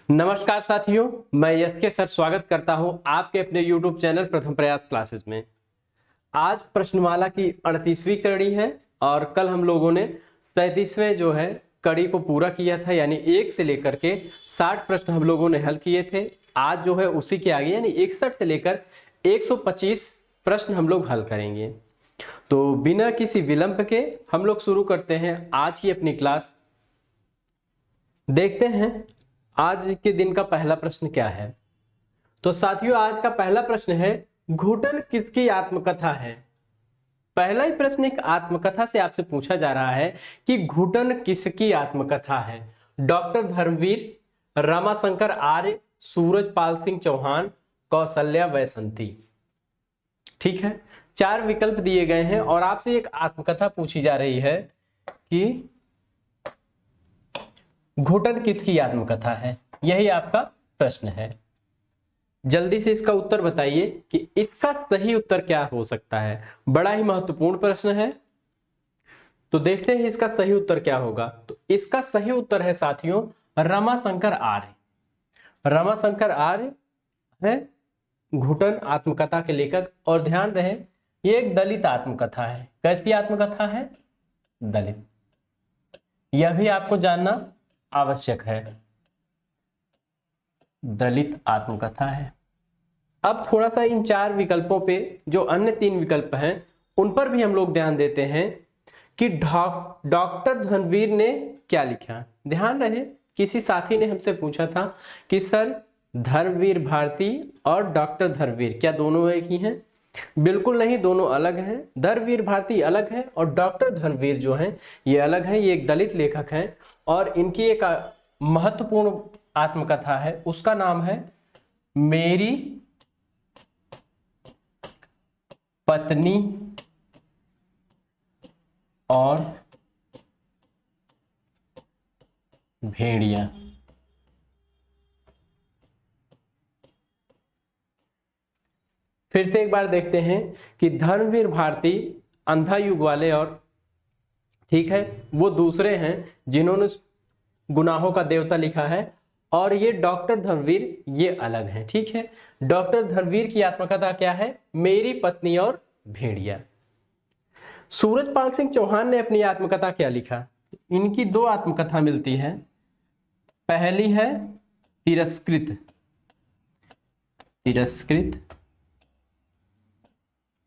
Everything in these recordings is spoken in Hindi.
नमस्कार साथियों, मैं यश के सर स्वागत करता हूं आपके अपने YouTube चैनल प्रथम प्रयास क्लासेस में। आज प्रश्नमाला की 38वीं कड़ी है और कल हम लोगों ने 37वें जो है कड़ी को पूरा किया था, यानी 1 से लेकर के 60 प्रश्न हम लोगों ने हल किए थे। आज जो है उसी के आगे यानी 61 से लेकर 125 प्रश्न हम लोग हल करेंगे। तो बिना किसी विलंब के हम लोग शुरू करते हैं आज की अपनी क्लास। देखते हैं आज के दिन का पहला प्रश्न क्या है। तो साथियों, आज का पहला प्रश्न है, घुटन किसकी आत्मकथा है। पहला ही प्रश्न एक आत्मकथा से आपसे पूछा जा रहा है कि घुटन किसकी आत्मकथा है। डॉक्टर धर्मवीर, रमाशंकर आर्य, सूरजपाल सिंह चौहान, कौशल्या वैसंती। ठीक है, 4 विकल्प दिए गए हैं और आपसे एक आत्मकथा पूछी जा रही है कि घुटन किसकी आत्मकथा है। यही आपका प्रश्न है। जल्दी से इसका उत्तर बताइए कि इसका सही उत्तर क्या हो सकता है। बड़ा ही महत्वपूर्ण प्रश्न है, तो देखते हैं इसका सही उत्तर क्या होगा। तो इसका सही उत्तर है साथियों रमाशंकर आर्य। रमाशंकर आर्य है घुटन आत्मकथा के लेखक। और ध्यान रहे ये एक दलित आत्मकथा है। कैसी आत्मकथा है? दलित। यह भी आपको जानना आवश्यक है, दलित आत्मकथा है। अब थोड़ा सा इन 4 विकल्पों पे जो अन्य 3 विकल्प हैं उन पर भी हम लोग ध्यान देते हैं कि डॉक्टर धर्मवीर ने क्या लिखा। ध्यान रहे किसी साथी ने हमसे पूछा था कि सर धर्मवीर भारती और डॉक्टर धर्मवीर क्या दोनों एक ही हैं? बिल्कुल नहीं, दोनों अलग हैं। धर्मवीर भारती अलग है और डॉक्टर धर्मवीर जो हैं ये अलग हैं। ये एक दलित लेखक हैं और इनकी एक महत्वपूर्ण आत्मकथा है, उसका नाम है मेरी पत्नी और भेड़िया। फिर से एक बार देखते हैं कि धर्मवीर भारती अंधा युग वाले और ठीक है वो दूसरे हैं जिन्होंने गुनाहों का देवता लिखा है, और ये डॉक्टर धर्मवीर ये अलग हैं। ठीक है, डॉक्टर धर्मवीर की आत्मकथा क्या है? मेरी पत्नी और भेड़िया। सूरजपाल सिंह चौहान ने अपनी आत्मकथा क्या लिखा? इनकी 2 आत्मकथा मिलती है। पहली है तिरस्कृत, तिरस्कृत,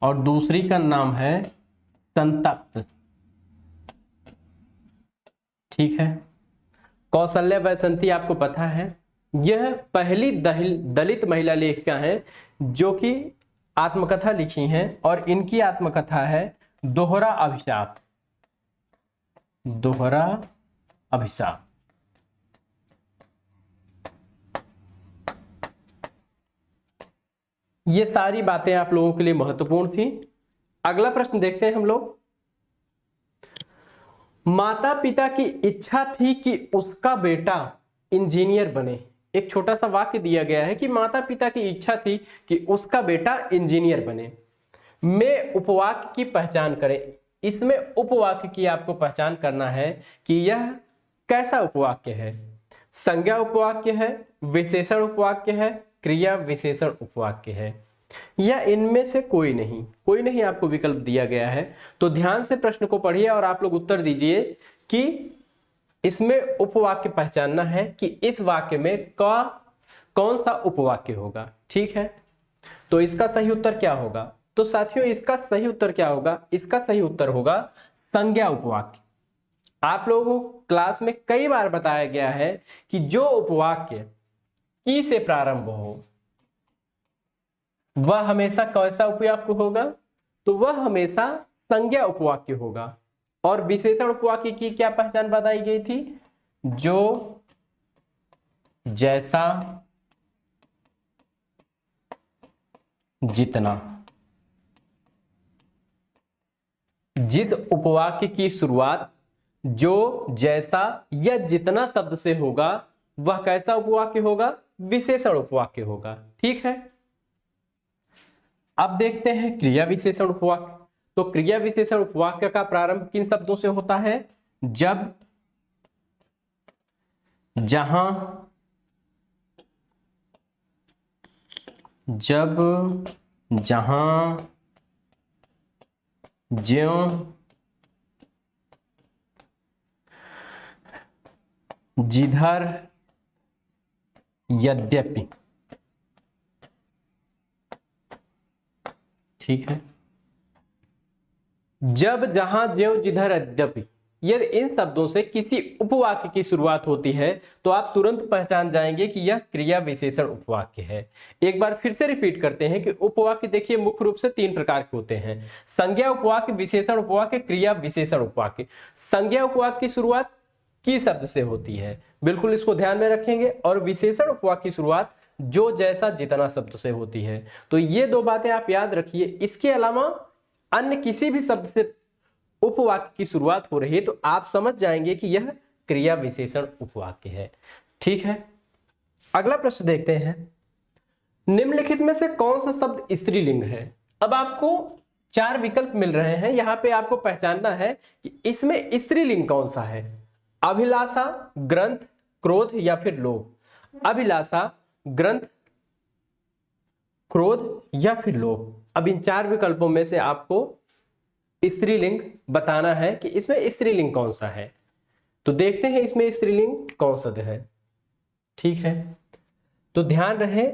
और दूसरी का नाम है संतप्त। ठीक है, कौशल्या वैसंती आपको पता है यह पहली दलित महिला लेखिका है जो कि आत्मकथा लिखी हैं, और इनकी आत्मकथा है दोहरा अभिशाप। दोहरा अभिशाप। ये सारी बातें आप लोगों के लिए महत्वपूर्ण थी। अगला प्रश्न देखते हैं हम लोग। माता पिता की इच्छा थी कि उसका बेटा इंजीनियर बने। एक छोटा सा वाक्य दिया गया है कि माता पिता की इच्छा थी कि उसका बेटा इंजीनियर बने। में उपवाक्य की पहचान करें। इसमें उपवाक्य की आपको पहचान करना है कि यह कैसा उपवाक्य है। संज्ञा उपवाक्य है, विशेषण उपवाक्य है, क्रिया विशेषण उपवाक्य है, या इनमें से कोई नहीं। कोई नहीं आपको विकल्प दिया गया है। तो ध्यान से प्रश्न को पढ़िए और आप लोग उत्तर दीजिए कि इसमें उपवाक्य पहचानना है कि इस वाक्य में कौन सा उपवाक्य होगा। ठीक है, तो इसका सही उत्तर क्या होगा? तो साथियों इसका सही उत्तर क्या होगा? इसका सही उत्तर होगा संज्ञा उपवाक्य। आप लोगों को क्लास में कई बार बताया गया है कि जो उपवाक्य की से प्रारंभ हो वह हमेशा कैसा उपवाक्य होगा? तो वह हमेशा संज्ञा उपवाक्य होगा। और विशेषण उपवाक्य की क्या पहचान बताई गई थी? जो, जैसा, जितना। जिस उपवाक्य की शुरुआत जो, जैसा या जितना शब्द से होगा वह कैसा उपवाक्य होगा? विशेषण उपवाक्य होगा। ठीक है, अब देखते हैं क्रिया विशेषण उपवाक्य। तो क्रिया विशेषण उपवाक्य का प्रारंभ किन शब्दों से होता है? जब, जहां, जब जहां ज्यों जिधर यद्यपि, ठीक है। जब जहां ज्यों जिधर यद्यपि, यदि इन शब्दों से किसी उपवाक्य की शुरुआत होती है तो आप तुरंत पहचान जाएंगे कि यह क्रिया विशेषण उपवाक्य है। एक बार फिर से रिपीट करते हैं कि उपवाक्य देखिए मुख्य रूप से 3 प्रकार के होते हैं: संज्ञा उपवाक्य, विशेषण उपवाक्य, क्रिया विशेषण उपवाक्य। संज्ञा उपवाक्य की शुरुआत की शब्द से होती है, बिल्कुल इसको ध्यान में रखेंगे, और विशेषण उपवाक्य की शुरुआत जो, जैसा, जितना शब्द से होती है। तो ये 2 बातें आप याद रखिए। इसके अलावा अन्य किसी भी शब्द से उपवाक्य की शुरुआत हो रही है तो आप समझ जाएंगे कि यह क्रिया विशेषण उपवाक्य है। ठीक है, अगला प्रश्न देखते हैं। निम्नलिखित में से कौन सा शब्द स्त्रीलिंग है? अब आपको 4 विकल्प मिल रहे हैं, यहां पे आपको पहचानना है कि इसमें स्त्रीलिंग कौन सा है। अभिलाषा, ग्रंथ, क्रोध या फिर लोभ। अभिलाषा, ग्रंथ, क्रोध या फिर लोभ। अब इन 4 विकल्पों में से आपको स्त्रीलिंग बताना है कि इसमें स्त्रीलिंग कौन सा है। तो देखते हैं इसमें स्त्रीलिंग कौन सा है। ठीक है, तो ध्यान रहे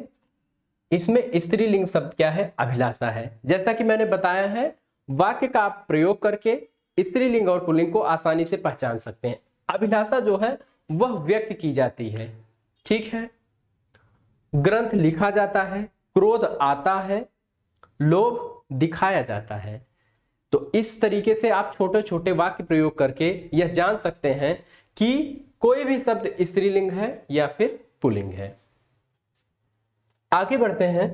इसमें स्त्रीलिंग शब्द क्या है? अभिलाषा है। जैसा कि मैंने बताया है, वाक्य का आप प्रयोग करके स्त्रीलिंग और पुल्लिंग को आसानी से पहचान सकते हैं। अभिलाषा जो है वह व्यक्त की जाती है, ठीक है। ग्रंथ लिखा जाता है, क्रोध आता है, लोभ दिखाया जाता है। तो इस तरीके से आप छोटे छोटे वाक्य प्रयोग करके यह जान सकते हैं कि कोई भी शब्द स्त्रीलिंग है या फिर पुल्लिंग है। आगे बढ़ते हैं।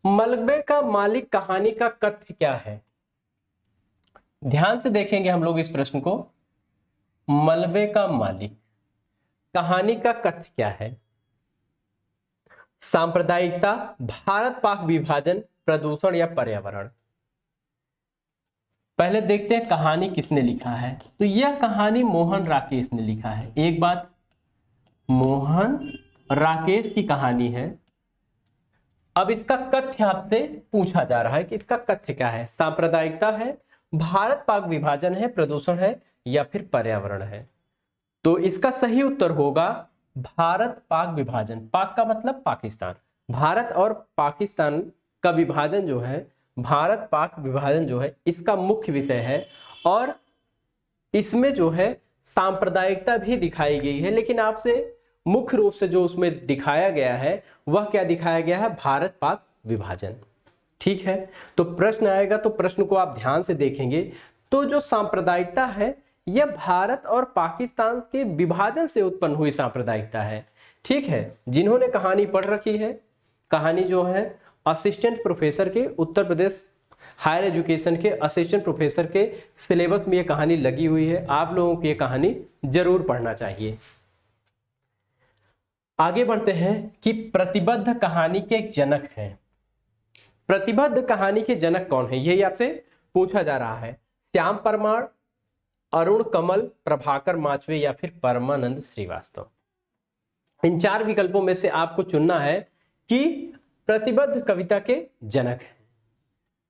मलबे का मालिक कहानी का कथ्य क्या है? ध्यान से देखेंगे हम लोग इस प्रश्न को। मलबे का मालिक कहानी का कथ्य क्या है? सांप्रदायिकता, भारत पाक विभाजन, प्रदूषण या पर्यावरण। पहले देखते हैं कहानी किसने लिखा है। तो यह कहानी मोहन राकेश ने लिखा है। एक बात, मोहन राकेश की कहानी है। अब इसका कथ्य आपसे पूछा जा रहा है कि इसका कथ्य क्या है। सांप्रदायिकता है, भारत पाक विभाजन है, प्रदूषण है या फिर पर्यावरण है। तो इसका सही उत्तर होगा भारत पाक विभाजन। पाक का मतलब पाकिस्तान। भारत और पाकिस्तान का विभाजन जो है, भारत पाक विभाजन जो है, इसका मुख्य विषय है। और इसमें जो है सांप्रदायिकता भी दिखाई गई है, लेकिन आपसे मुख्य रूप से जो उसमें दिखाया गया है वह क्या दिखाया गया है? भारत पाक विभाजन। ठीक है, तो प्रश्न आएगा तो प्रश्न को आप ध्यान से देखेंगे। तो जो सांप्रदायिकता है यह भारत और पाकिस्तान के विभाजन से उत्पन्न हुई सांप्रदायिकता है। ठीक है, जिन्होंने कहानी पढ़ रखी है, कहानी जो है असिस्टेंट प्रोफेसर के, उत्तर प्रदेश हायर एजुकेशन के असिस्टेंट प्रोफेसर के सिलेबस में यह कहानी लगी हुई है। आप लोगों को यह कहानी जरूर पढ़ना चाहिए। आगे बढ़ते हैं कि प्रतिबद्ध कहानी के जनक हैं। प्रतिबद्ध कहानी के जनक कौन है, यही आपसे पूछा जा रहा है। श्याम परमार, अरुण कमल, प्रभाकर माचवे या फिर परमानंद श्रीवास्तव। इन 4 विकल्पों में से आपको चुनना है कि प्रतिबद्ध कविता के जनक हैं।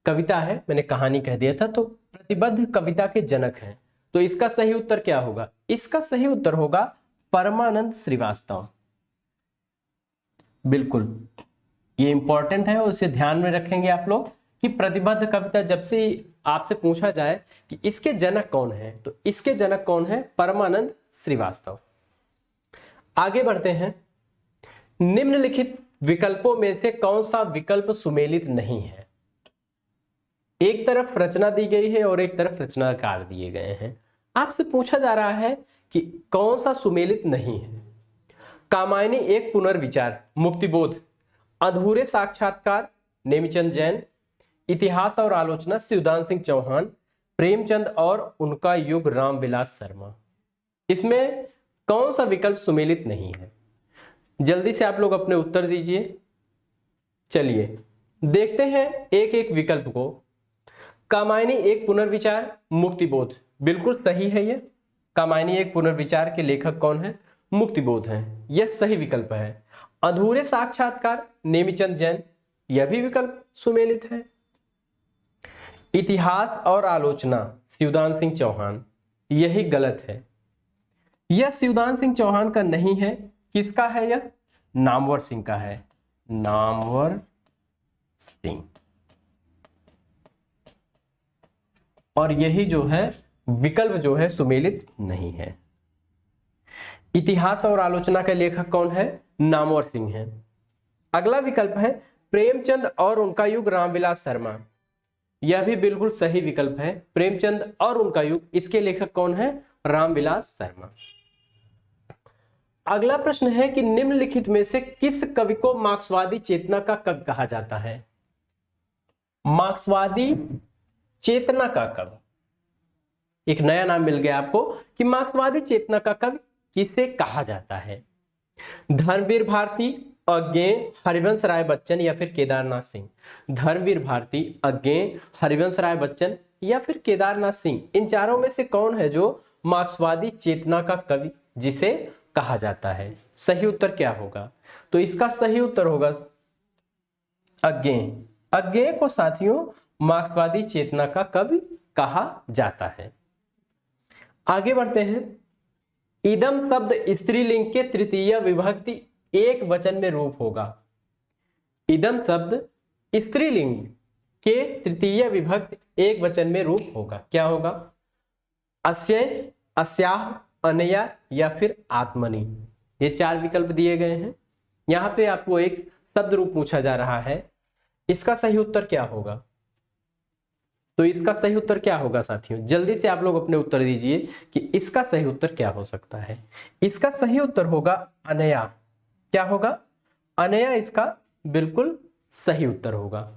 कविता है, मैंने कहानी कह दिया था, तो प्रतिबद्ध कविता के जनक हैं। तो इसका सही उत्तर क्या होगा? इसका सही उत्तर होगा परमानंद श्रीवास्तव। बिल्कुल, ये इंपॉर्टेंट है और इसे ध्यान में रखेंगे आप लोग कि प्रतिबद्ध कविता जब से आपसे पूछा जाए कि इसके जनक कौन है, तो इसके जनक कौन है? परमानंद श्रीवास्तव। आगे बढ़ते हैं। निम्नलिखित विकल्पों में से कौन सा विकल्प सुमेलित नहीं है? एक तरफ रचना दी गई है और एक तरफ रचनाकार दिए गए हैं। आपसे पूछा जा रहा है कि कौन सा सुमेलित नहीं है। कामायनी एक पुनर्विचार, मुक्तिबोध, अधूरे साक्षात्कार, नेमीचंद जैन, इतिहास और आलोचना, शिवदान सिंह चौहान, प्रेमचंद और उनका युग, रामविलास शर्मा। इसमें कौन सा विकल्प सुमेलित नहीं है? जल्दी से आप लोग अपने उत्तर दीजिए। चलिए देखते हैं एक एक विकल्प को। कामायनी एक पुनर्विचार, मुक्तिबोध, बिल्कुल सही है। ये कामायनी एक पुनर्विचार के लेखक कौन है? मुक्तिबोध हैं, यह सही विकल्प है। अधूरे साक्षात्कार, नेमीचंद जैन, यह भी विकल्प सुमेलित है। इतिहास और आलोचना शिवदान सिंह चौहान, यही गलत है। यह शिवदान सिंह चौहान का नहीं है, किसका है? यह नामवर सिंह का है, नामवर सिंह। और यही जो है विकल्प जो है सुमेलित नहीं है। इतिहास और आलोचना के लेखक कौन है? नामवर सिंह है। अगला विकल्प है प्रेमचंद और उनका युग रामविलास शर्मा, यह भी बिल्कुल सही विकल्प है। प्रेमचंद और उनका युग, इसके लेखक कौन है? रामविलास शर्मा। अगला प्रश्न है कि निम्नलिखित में से किस कवि को मार्क्सवादी चेतना का कवि कहा जाता है? मार्क्सवादी चेतना का कवि, एक नया नाम मिल गया आपको कि मार्क्सवादी चेतना का कवि किसे कहा जाता है? धर्मवीर भारती, अज्ञेय, हरिवंश राय बच्चन या फिर केदारनाथ सिंह। धर्मवीर भारती, अज्ञेय, हरिवंश राय बच्चन या फिर केदारनाथ सिंह, इन चारों में से कौन है जो मार्क्सवादी चेतना का कवि जिसे कहा जाता है? सही उत्तर क्या होगा? तो इसका सही उत्तर होगा अज्ञेय। अज्ञेय को साथियों मार्क्सवादी चेतना का कवि कहा जाता है। आगे बढ़ते हैं। इदम शब्द स्त्रीलिंग के तृतीय विभक्ति एक वचन में रूप होगा। इदम शब्द स्त्रीलिंग के तृतीय विभक्ति एक वचन में रूप होगा, क्या होगा? अस्यय, अस्याह, अनया या फिर आत्मनि। ये चार विकल्प दिए गए हैं। यहां पे आपको एक शब्द रूप पूछा जा रहा है, इसका सही उत्तर क्या होगा? तो इसका सही उत्तर क्या होगा साथियों? जल्दी से आप लोग अपने उत्तर दीजिए कि इसका सही उत्तर क्या हो सकता है। इसका सही उत्तर होगा अनया। क्या होगा? अनया इसका बिल्कुल सही उत्तर होगा।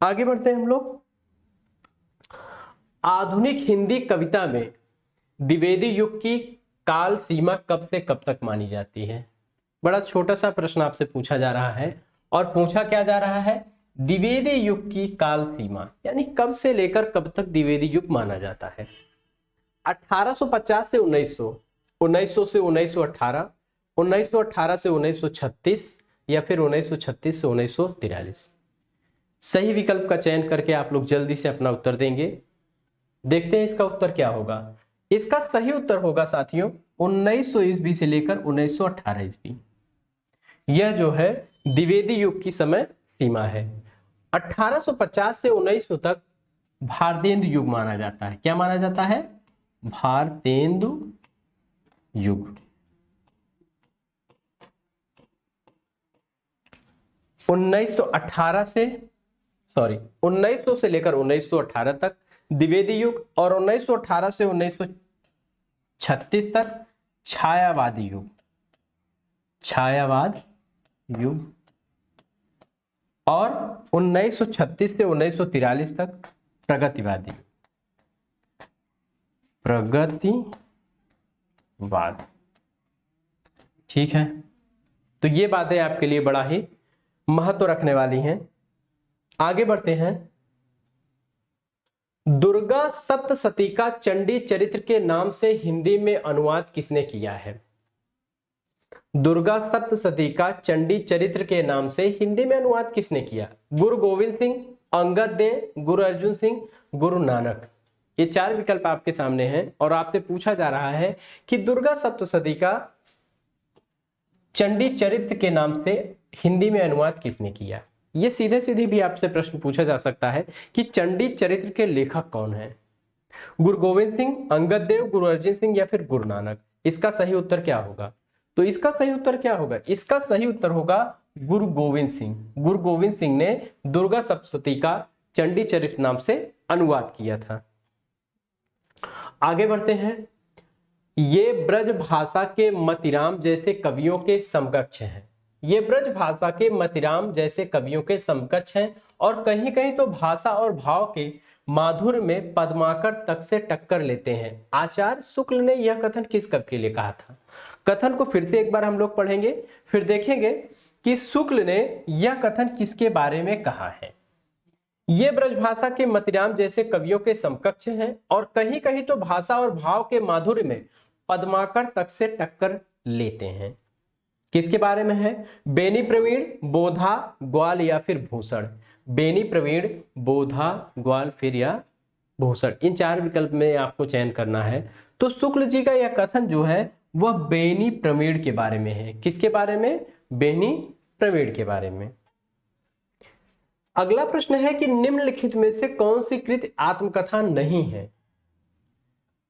आगे बढ़ते हैं हम लोग। आधुनिक हिंदी कविता में द्विवेदी युग की काल सीमा कब से कब तक मानी जाती है? बड़ा छोटा सा प्रश्न आपसे पूछा जा रहा है, और पूछा क्या जा रहा है? द्विवेदी युग की काल सीमा, यानी कब से लेकर कब तक द्विवेदी युग माना जाता है? 1850 से 1900, 1900 से 1918, 1918 से 1936 या फिर 1936 से 1943। सही विकल्प का चयन करके आप लोग जल्दी से अपना उत्तर देंगे। देखते हैं इसका उत्तर क्या होगा। इसका सही उत्तर होगा साथियों 1900 ईस्वी से लेकर 1918 ईस्वी। यह जो है द्विवेदी युग की समय सीमा है। 1850 से 1900 तक भारतेंदु युग माना जाता है। क्या माना जाता है? भारतेंदु युग। 1918 से 1900 से लेकर 1918 तक द्विवेदी युग, और 1918 से 1936 तक छायावादी युग, छायावाद युग, और 1936 से 1943 तक प्रगतिवादी, प्रगतिवाद। ठीक है, तो ये बातें आपके लिए बड़ा ही महत्व रखने वाली हैं। आगे बढ़ते हैं। दुर्गा सप्तशती का चंडी चरित्र के नाम से हिंदी में अनुवाद किसने किया है? दुर्गा सप्तशती का चंडी चरित्र के नाम से हिंदी में अनुवाद किसने किया? गुरु गोविंद सिंह, अंगद देव, गुरु अर्जुन सिंह, गुरु नानक। ये चार विकल्प आपके सामने हैं, और आपसे पूछा जा रहा है कि दुर्गा सप्तशती का चंडी चरित्र के नाम से हिंदी में अनुवाद किसने किया? ये सीधे सीधे भी आपसे प्रश्न पूछा जा सकता है कि चंडी चरित्र के लेखक कौन है? गुरु गोविंद सिंह, अंगद देव, गुरु अर्जुन सिंह या फिर गुरु नानक। इसका सही उत्तर क्या होगा? तो इसका सही उत्तर क्या होगा? इसका सही उत्तर होगा गुरु गोविंद सिंह। गुरु गोविंद सिंह ने दुर्गा सप्तशती का चंडी चरित्र नाम से अनुवाद किया था। आगे बढ़ते हैं। ये ब्रज भाषा के मतिराम जैसे कवियों के समकक्ष हैं। ये ब्रज भाषा के मतिराम जैसे कवियों के समकक्ष हैं, और कहीं कहीं तो भाषा और भाव के माधुर्य में पद्माकर तक से टक्कर लेते हैं। आचार्य शुक्ल ने यह कथन किस कवि के लिए कहा था? कथन को फिर से एक बार हम लोग पढ़ेंगे, फिर देखेंगे कि शुक्ल ने यह कथन किसके बारे में कहा है। ये ब्रजभाषा के मतिराम जैसे कवियों के समकक्ष हैं, और कहीं कहीं तो भाषा और भाव के माधुर्य में पद्माकर तक से टक्कर लेते हैं। किसके बारे में है? बेनी प्रवीण, बोधा, ग्वाल या फिर भूषण। बेनी प्रवीण, बोधा, ग्वाल फिर या भूषण, इन चार विकल्प में आपको चयन करना है। तो शुक्ल जी का यह कथन जो है वह बेनी प्रवीण के बारे में है। किसके बारे में? बेनी प्रवीण के बारे में। अगला प्रश्न है कि निम्नलिखित में से कौन सी कृति आत्मकथा नहीं है?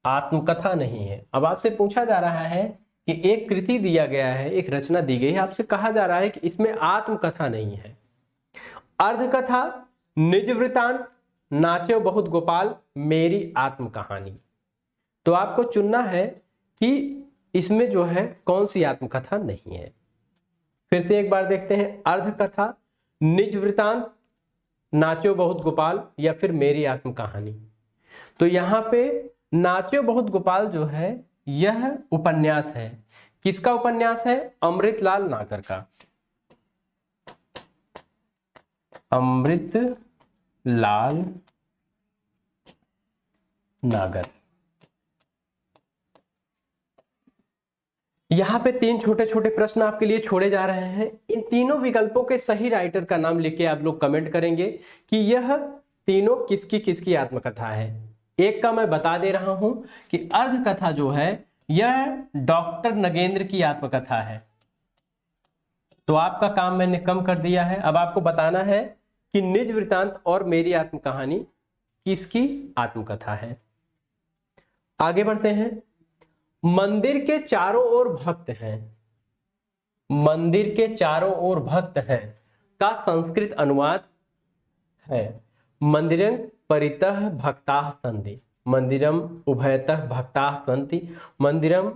आत्मकथा नहीं है। अब आपसे पूछा जा रहा है कि एक कृति दिया गया है, एक रचना दी गई है, आपसे कहा जा रहा है कि इसमें आत्मकथा नहीं है। अर्धकथा, निज वृतांत, नाचो बहुत गोपाल, मेरी आत्मकहानी। तो आपको चुनना है कि इसमें जो है कौन सी आत्मकथा नहीं है। फिर से एक बार देखते हैं, अर्धकथा, निज वृतांत, नाचो बहुत गोपाल या फिर मेरी आत्मकहानी। तो यहाँ पे नाचो बहुत गोपाल जो है यह उपन्यास है। किसका उपन्यास है? अमृतलाल नागर का। अमृतलाल नागर। यहां पे तीन छोटे छोटे प्रश्न आपके लिए छोड़े जा रहे हैं। इन तीनों विकल्पों के सही राइटर का नाम लिख के आप लोग कमेंट करेंगे कि यह तीनों किसकी किसकी आत्मकथा है। एक का मैं बता दे रहा हूं कि अर्धकथा जो है यह डॉक्टर नगेंद्र की आत्मकथा है। तो आपका काम मैंने कम कर दिया है। अब आपको बताना है कि निज वृतांत और मेरी आत्मकहानी किसकी आत्मकथा है। आगे बढ़ते हैं। मंदिर के चारों ओर भक्त हैं, मंदिर के चारों ओर भक्त हैं का संस्कृत अनुवाद है मंदिरं परितः भक्ताः सन्ति, मंदिरम उभयतः भक्ताः सन्ति, मंदिरम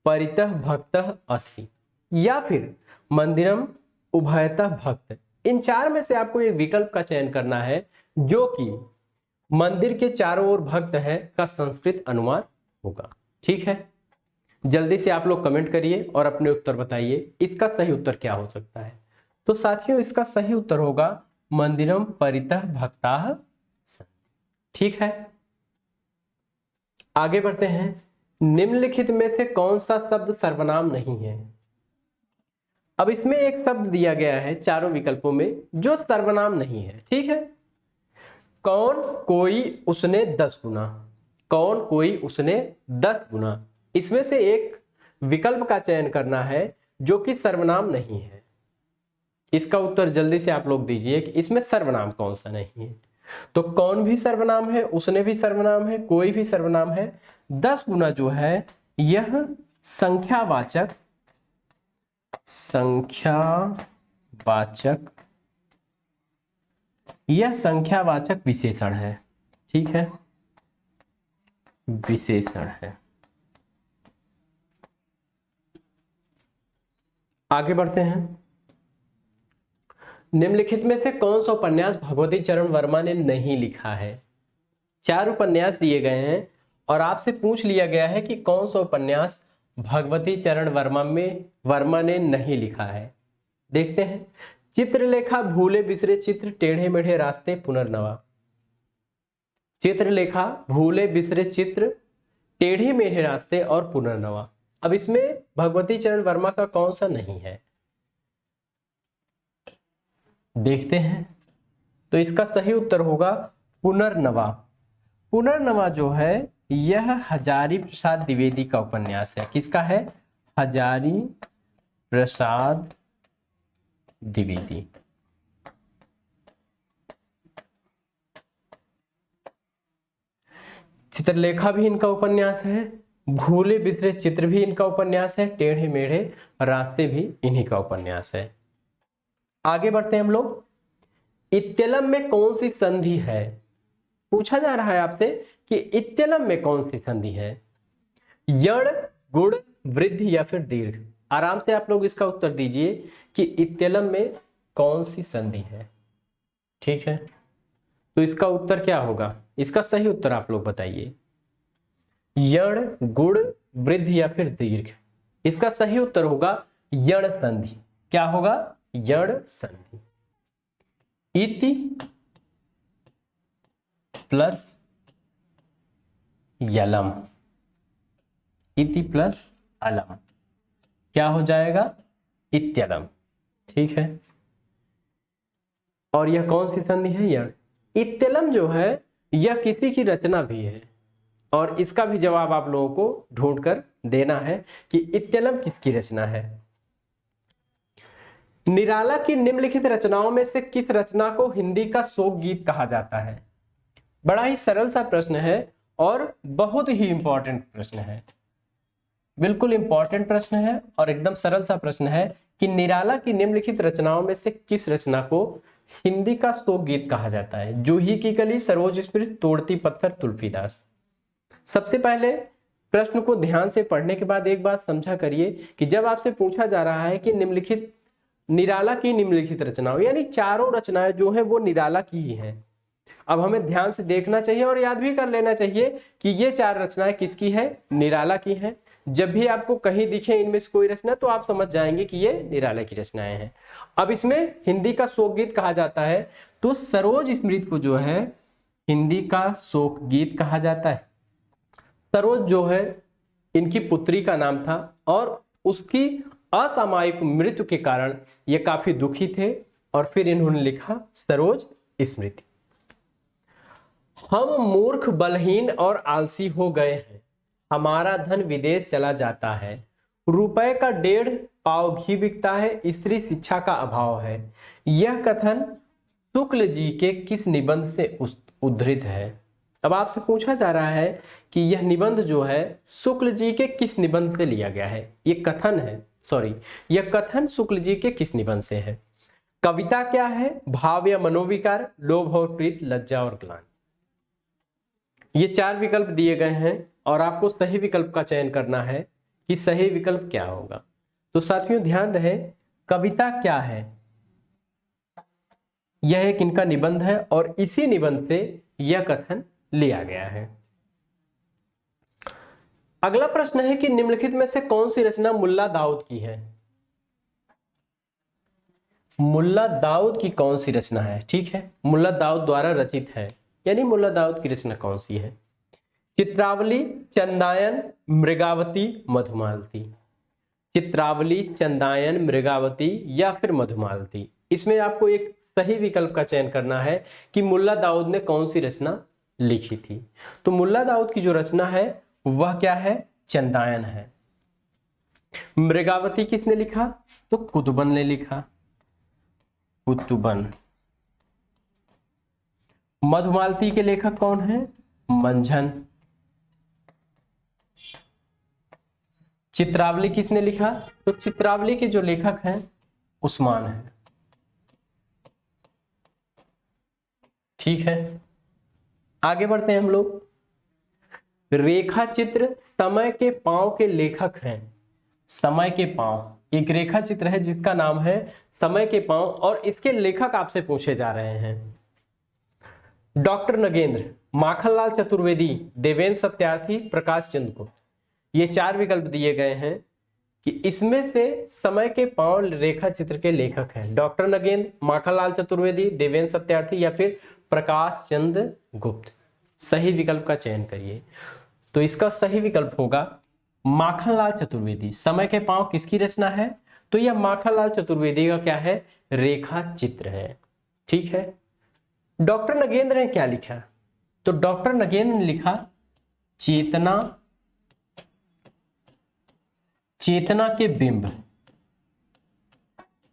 परितः भक्तः अस्ति, या फिर मंदिरम उभयतः भक्त। इन चार में से आपको एक विकल्प का चयन करना है जो कि मंदिर के चारों ओर भक्त है का संस्कृत अनुवाद होगा। ठीक है, जल्दी से आप लोग कमेंट करिए और अपने उत्तर बताइए इसका सही उत्तर क्या हो सकता है। तो साथियों इसका सही उत्तर होगा मंदिरम परितः भक्ताः सन्ति। ठीक है, आगे बढ़ते हैं। निम्नलिखित में से कौन सा शब्द सर्वनाम नहीं है? अब इसमें एक शब्द दिया गया है चारों विकल्पों में जो सर्वनाम नहीं है। ठीक है, कौन, कोई, उसने 10 गुना। कौन, कोई, उसने 10 गुना, इसमें से एक विकल्प का चयन करना है जो कि सर्वनाम नहीं है। इसका उत्तर जल्दी से आप लोग दीजिए कि इसमें सर्वनाम कौन सा नहीं है। तो कौन भी सर्वनाम है, उसने भी सर्वनाम है, कोई भी सर्वनाम है। 10 गुना जो है यह संख्यावाचक यह संख्यावाचक विशेषण है। ठीक है, विशेषण है। आगे बढ़ते हैं। निम्नलिखित में से कौन सा उपन्यास भगवती चरण वर्मा ने नहीं लिखा है? 4 उपन्यास दिए गए हैं और आपसे पूछ लिया गया है कि कौन सा उपन्यास भगवती चरण वर्मा ने नहीं लिखा है। देखते हैं। चित्रलेखा, भूले बिसरे चित्र, टेढ़े मेढ़े रास्ते, पुनर्नवा। चित्रलेखा, भूले बिसरे चित्र, टेढ़े मेढ़े रास्ते और पुनर्नवा। अब इसमें भगवती चरण वर्मा का कौन सा नहीं है देखते हैं। तो इसका सही उत्तर होगा पुनर्नवा। पुनर्नवा जो है यह हजारी प्रसाद द्विवेदी का उपन्यास है। किसका है? हजारी प्रसाद द्विवेदी। चित्रलेखा भी इनका उपन्यास है, भूले बिसरे चित्र भी इनका उपन्यास है, टेढ़े मेढ़े रास्ते भी इन्हीं का उपन्यास है। आगे बढ़ते हैं हम लोग। इत्यलम में कौन सी संधि है? पूछा जा रहा है आपसे कि इत्यलम में कौन सी संधि है, यण, गुण, वृद्धि या फिर दीर्घ। आराम से आप लोग इसका उत्तर दीजिए कि इत्यलम में कौन सी संधि है। ठीक है, तो इसका उत्तर क्या होगा? इसका सही उत्तर आप लोग बताइए। यण, गुण, वृद्धि या फिर दीर्घ। इसका सही उत्तर होगा यण संधि। क्या होगा? यण संधि। इति प्लस यलम, इति प्लस अलम क्या हो जाएगा? इत्यलम, ठीक है। और यह कौन सी संधि है? यह इत्यलम जो है यह किसी की रचना भी है, और इसका भी जवाब आप लोगों को ढूंढकर देना है कि इत्यलम किसकी रचना है। निराला की निम्नलिखित रचनाओं में से किस रचना को हिंदी का शोक गीत कहा जाता है? बड़ा ही सरल सा प्रश्न है और बहुत ही इंपॉर्टेंट प्रश्न है, बिल्कुल इंपॉर्टेंट प्रश्न है और एकदम सरल सा प्रश्न है कि निराला की निम्नलिखित रचनाओं में से किस रचना को हिंदी का शोक गीत कहा जाता है? जूही की कली, सरोज स्मृति, तोड़ती पत्थर, तुलसीदास। सबसे पहले प्रश्न को ध्यान से पढ़ने के बाद एक बात समझा करिए कि जब आपसे पूछा जा रहा है कि निम्नलिखित निराला की निम्नलिखित रचनाओं, यानी चारों रचनाएं जो है वो निराला की ही हैं। अब हमें ध्यान से देखना चाहिए और याद भी कर लेना चाहिए कि ये चार रचनाएं किसकी है? निराला की हैं। जब भी आपको कहीं दिखे इनमें से कोई रचना तो आप समझ जाएंगे कि ये निराला की रचनाएं हैं। अब इसमें हिंदी का शोक गीत कहा जाता है तो सरोज स्मृति को जो है हिंदी का शोक गीत कहा जाता है। सरोज जो है इनकी पुत्री का नाम था और उसकी असामयिक मृत्यु के कारण ये काफी दुखी थे और फिर इन्होंने लिखा सरोज स्मृति। हम मूर्ख, बलहीन और आलसी हो गए हैं, हमारा धन विदेश चला जाता है, रुपए का 1.5 पाव घी बिकता है, स्त्री शिक्षा का अभाव है। यह कथन शुक्ल जी के किस निबंध से उद्धृत है? अब आपसे पूछा जा रहा है कि यह निबंध जो है शुक्ल जी के किस निबंध से लिया गया है? ये कथन है, सॉरी, यह कथन शुक्ल जी के किस निबंध से है? कविता क्या है? भाव या मनोविकार, लोभ और प्रीत, लज्जा और ग्लानि। ये चार विकल्प दिए गए हैं और आपको सही विकल्प का चयन करना है कि सही विकल्प क्या होगा। तो साथियों ध्यान रहे, कविता क्या है? यह एक इनका निबंध है और इसी निबंध से यह कथन लिया गया है। अगला प्रश्न है कि निम्नलिखित में से कौन सी रचना मुल्ला दाऊद की है? मुल्ला दाऊद की कौन सी रचना है? ठीक है, मुल्ला दाऊद द्वारा रचित है, यानी मुल्ला दाऊद की रचना कौन सी है? चित्रावली, चंदायन, मृगावती, मधुमालती। चित्रावली, चंदायन, मृगावती या फिर मधुमालती। इसमें आपको एक सही विकल्प का चयन करना है कि मुल्ला दाऊद ने कौन सी रचना लिखी थी। तो मुल्ला दाऊद की जो रचना है वह क्या है? चंदायन है। मृगावती किसने लिखा? तो कुतुबन ने लिखा, कुतुबन। मधुमालती के लेखक कौन है? मंझन। चित्रावली किसने लिखा? तो चित्रावली के जो लेखक हैं उस्मान है। ठीक है, आगे बढ़ते हैं हम लोग। रेखा चित्र समय के पांव के लेखक हैं। समय के पांव एक रेखा चित्र है जिसका नाम है समय के पांव और इसके लेखक आपसे पूछे जा रहे हैं। डॉक्टर नगेंद्र, माखनलाल चतुर्वेदी, देवेंद्र सत्यार्थी, प्रकाश चंद्र गुप्त। ये चार विकल्प दिए गए हैं कि इसमें से समय के पांव रेखा चित्र के लेखक हैं डॉक्टर नगेंद्र, माखनलाल चतुर्वेदी, देवेंद्र सत्यार्थी या फिर प्रकाश चंद्र गुप्त। सही विकल्प का चयन करिए। तो इसका सही विकल्प होगा माखनलाल चतुर्वेदी। समय के पांव किसकी रचना है? तो यह माखनलाल चतुर्वेदी का क्या है? रेखा चित्र है। ठीक है, डॉक्टर नगेंद्र ने क्या लिखा? तो डॉक्टर नगेंद्र ने लिखा चेतना, चेतना के बिंब।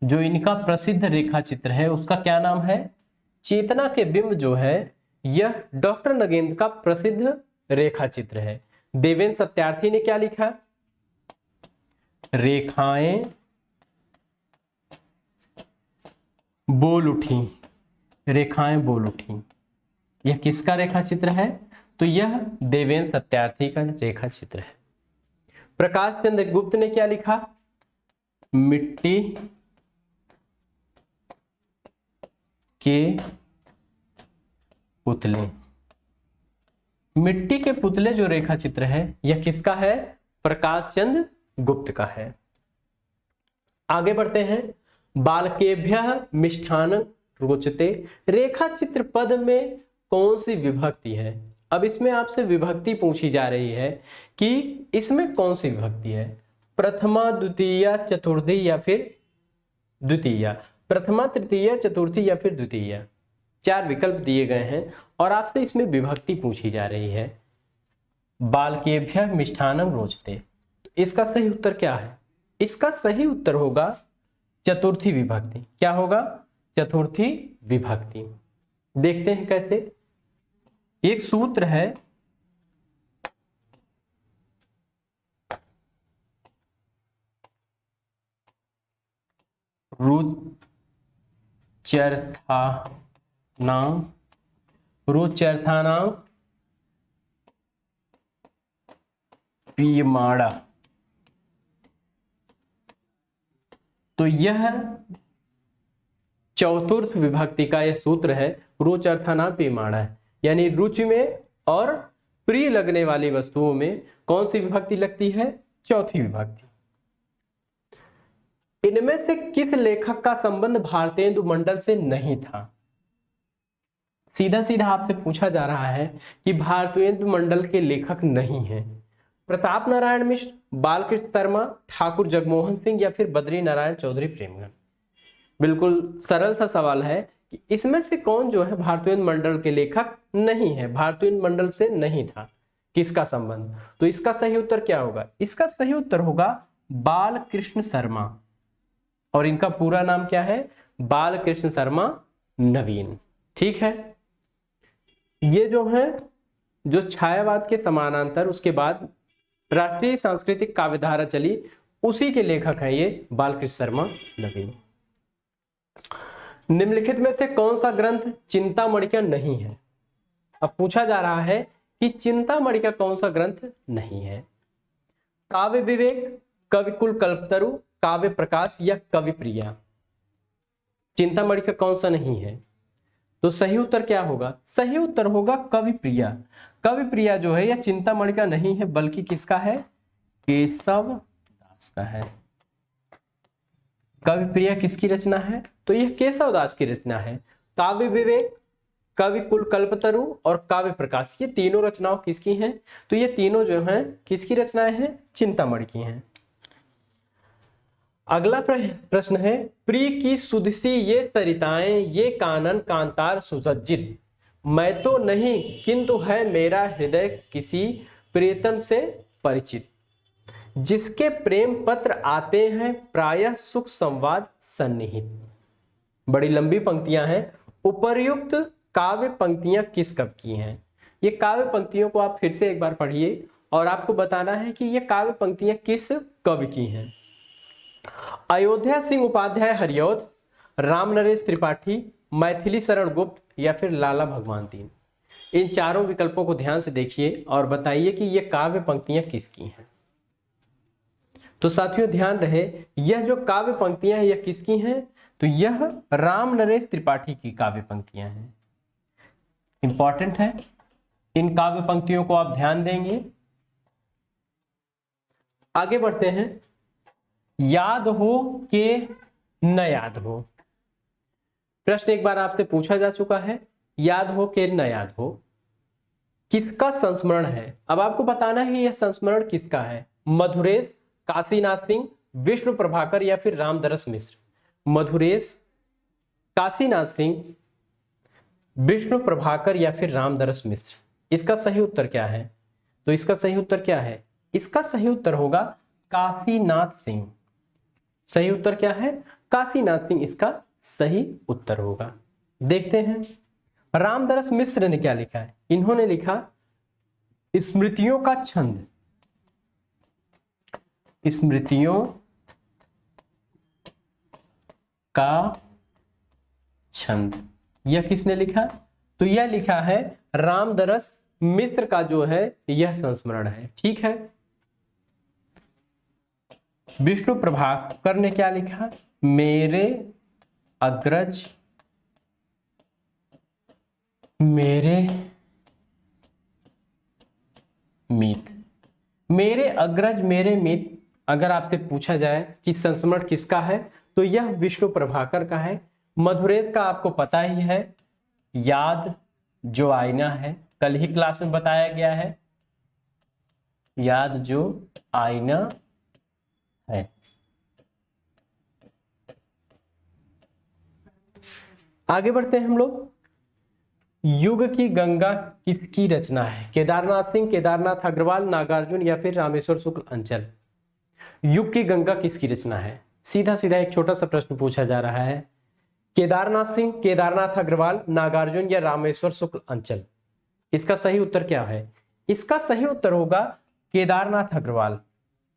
जो इनका प्रसिद्ध रेखा चित्र है उसका क्या नाम है? चेतना के बिंब जो है यह डॉक्टर नगेंद्र का प्रसिद्ध रेखा चित्र है। देवेंद्र सत्यार्थी ने क्या लिखा? रेखाएं बोल उठी, रेखाएं बोल उठी। यह किसका रेखा चित्र है? तो यह देवेंद्र सत्यार्थी का रेखा चित्र है। प्रकाश चंद्र गुप्त ने क्या लिखा? मिट्टी के पुतले। मिट्टी के पुतले जो रेखा चित्र है यह किसका है? प्रकाश चंद्र गुप्त का है। आगे बढ़ते हैं। बालकेभ्यः मिष्ठान रोचते, रेखा चित्र पद में कौन सी विभक्ति है? अब इसमें आपसे विभक्ति पूछी जा रही है कि इसमें कौन सी विभक्ति है? प्रथमा, द्वितीय, चतुर्थी या फिर द्वितीया, प्रथमा, तृतीया, चतुर्थी या फिर द्वितीया। 4 विकल्प दिए गए हैं और आपसे इसमें विभक्ति पूछी जा रही है। बालकेभ्यः मिष्ठान्नं रोचते, इसका सही उत्तर क्या है? इसका सही उत्तर होगा चतुर्थी विभक्ति। क्या होगा? चतुर्थी विभक्ति। देखते हैं कैसे। एक सूत्र है, रुच्यर्थानां पीयमाणा। तो यह चतुर्थ विभक्ति का यह सूत्र है, रुच्यर्थानां पीयमाणा है, यानी रुचि में और प्रिय लगने वाली वस्तुओं में कौन सी विभक्ति लगती है? चौथी विभक्ति। इनमें से किस लेखक का संबंध भारतेंदु मंडल से नहीं था? सीधा सीधा आपसे पूछा जा रहा है कि भारतेंदु मंडल के लेखक नहीं हैं। प्रताप नारायण मिश्र, बालकृष्ण शर्मा, ठाकुर जगमोहन सिंह या फिर बद्री नारायण चौधरी प्रेमगन। बिल्कुल सरल सा सवाल है कि इसमें से कौन जो है भारतेंदु मंडल के लेखक नहीं है, भारतेंदु मंडल से नहीं था, किसका संबंध? तो इसका सही उत्तर क्या होगा? इसका सही उत्तर होगा बालकृष्ण शर्मा, और इनका पूरा नाम क्या है? बालकृष्ण शर्मा नवीन। ठीक है, ये जो है जो छायावाद के समानांतर उसके बाद राष्ट्रीय सांस्कृतिक काव्यधारा चली, उसी के लेखक हैं ये बालकृष्ण शर्मा नवीन। निम्नलिखित में से कौन सा ग्रंथ चिंतामणि का नहीं है? अब पूछा जा रहा है कि चिंतामणि का कौन सा ग्रंथ नहीं है? काव्य विवेक, कविकुल कल्पतरु, काव्य प्रकाश या कवि प्रिया। चिंतामणि का कौन सा नहीं है? तो सही उत्तर क्या होगा? सही उत्तर होगा कवि प्रिया। कवि प्रिया जो है यह चिंतामणि का नहीं है, बल्कि किसका है? केशव दास का है। कवि प्रिया किसकी रचना है? तो यह केशव दास की रचना है। काव्य विवेक, कविकुल कल्पतरु और काव्य प्रकाश, ये तीनों रचनाओं किसकी हैं? तो ये तीनों जो हैं किसकी रचनाएं हैं? चिंतामणि की हैं। अगला प्रश्न है, प्रिय की सुधसी ये सरिताएं, ये कानन कांतार सुसज्जित, मैं तो नहीं किंतु है मेरा हृदय किसी प्रियतम से परिचित, जिसके प्रेम पत्र आते हैं प्रायः सुख संवाद सन्निहित। बड़ी लंबी पंक्तियां हैं। उपर्युक्त काव्य पंक्तियां किस कवि की हैं? ये काव्य पंक्तियों को आप फिर से एक बार पढ़िए और आपको बताना है कि ये काव्य पंक्तियां किस कवि की हैं। अयोध्या सिंह उपाध्याय हरिऔध, राम नरेश त्रिपाठी, मैथिली शरण गुप्त या फिर लाला भगवान दीन। इन चारों विकल्पों को ध्यान से देखिए और बताइए कि ये काव्य पंक्तियां किसकी हैं। तो साथियों ध्यान रहे, यह जो काव्य पंक्तियां हैं यह किसकी हैं? तो यह राम नरेश त्रिपाठी की काव्य पंक्तियां हैं। इंपॉर्टेंट है, इन काव्य पंक्तियों को आप ध्यान देंगे। आगे बढ़ते हैं। याद हो के न याद हो, प्रश्न एक बार आपसे पूछा जा चुका है। याद हो के न याद हो किसका संस्मरण है? अब आपको बताना है यह संस्मरण किसका है। मधुरेश, काशीनाथ सिंह, विष्णु प्रभाकर या फिर रामदरस मिश्र। मधुरेश, काशीनाथ सिंह, विष्णु प्रभाकर या फिर रामदरस मिश्र। इसका सही उत्तर क्या है? तो इसका सही उत्तर क्या है? इसका सही उत्तर होगा काशीनाथ सिंह। सही उत्तर क्या है? काशीनाथ सिंह इसका सही उत्तर होगा। देखते हैं रामदरस मिश्र ने क्या लिखा है। इन्होंने लिखा स्मृतियों का छंद। स्मृतियों का छंद, यह किसने लिखा? तो यह लिखा है रामदरस मिश्र का जो है यह संस्मरण है। ठीक है। विष्णु प्रभाकर ने क्या लिखा? मेरे अग्रज मेरे मित। मेरे अग्रज मेरे मित अगर आपसे पूछा जाए कि संस्मरण किसका है तो यह विष्णु प्रभाकर का है। मधुरेश का आपको पता ही है, याद जो आईना है, कल ही क्लास में बताया गया है, याद जो आईना है। आगे बढ़ते हैं हम लोग। युग की गंगा किसकी रचना है? केदारनाथ सिंह, केदारनाथ अग्रवाल, नागार्जुन या फिर रामेश्वर शुक्ल अंचल। युग की गंगा किसकी रचना है? सीधा सीधा एक छोटा सा प्रश्न पूछा जा रहा है। केदारनाथ सिंह, केदारनाथ अग्रवाल, नागार्जुन या रामेश्वर शुक्ल अंचल। इसका सही उत्तर क्या है? इसका सही उत्तर होगा केदारनाथ अग्रवाल।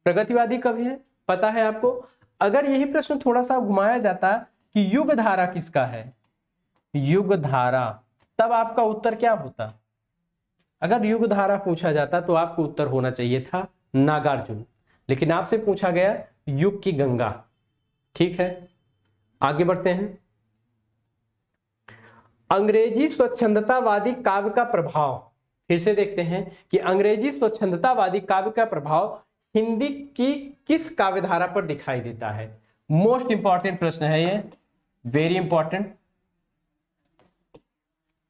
प्रगतिवादी कवि है, पता है आपको। अगर यही प्रश्न थोड़ा सा घुमाया जाता कि युग धारा किसका है, युग धारा, तब आपका उत्तर क्या होता? अगर युग धारा पूछा जाता तो आपको उत्तर होना चाहिए था नागार्जुन, लेकिन आपसे पूछा गया युग की गंगा। ठीक है, आगे बढ़ते हैं। अंग्रेजी स्वच्छंदतावादी काव्य का प्रभाव, फिर से देखते हैं कि अंग्रेजी स्वच्छंदतावादी काव्य का प्रभाव हिंदी की किस काव्यधारा पर दिखाई देता है? मोस्ट इंपॉर्टेंट प्रश्न है ये, वेरी इंपॉर्टेंट।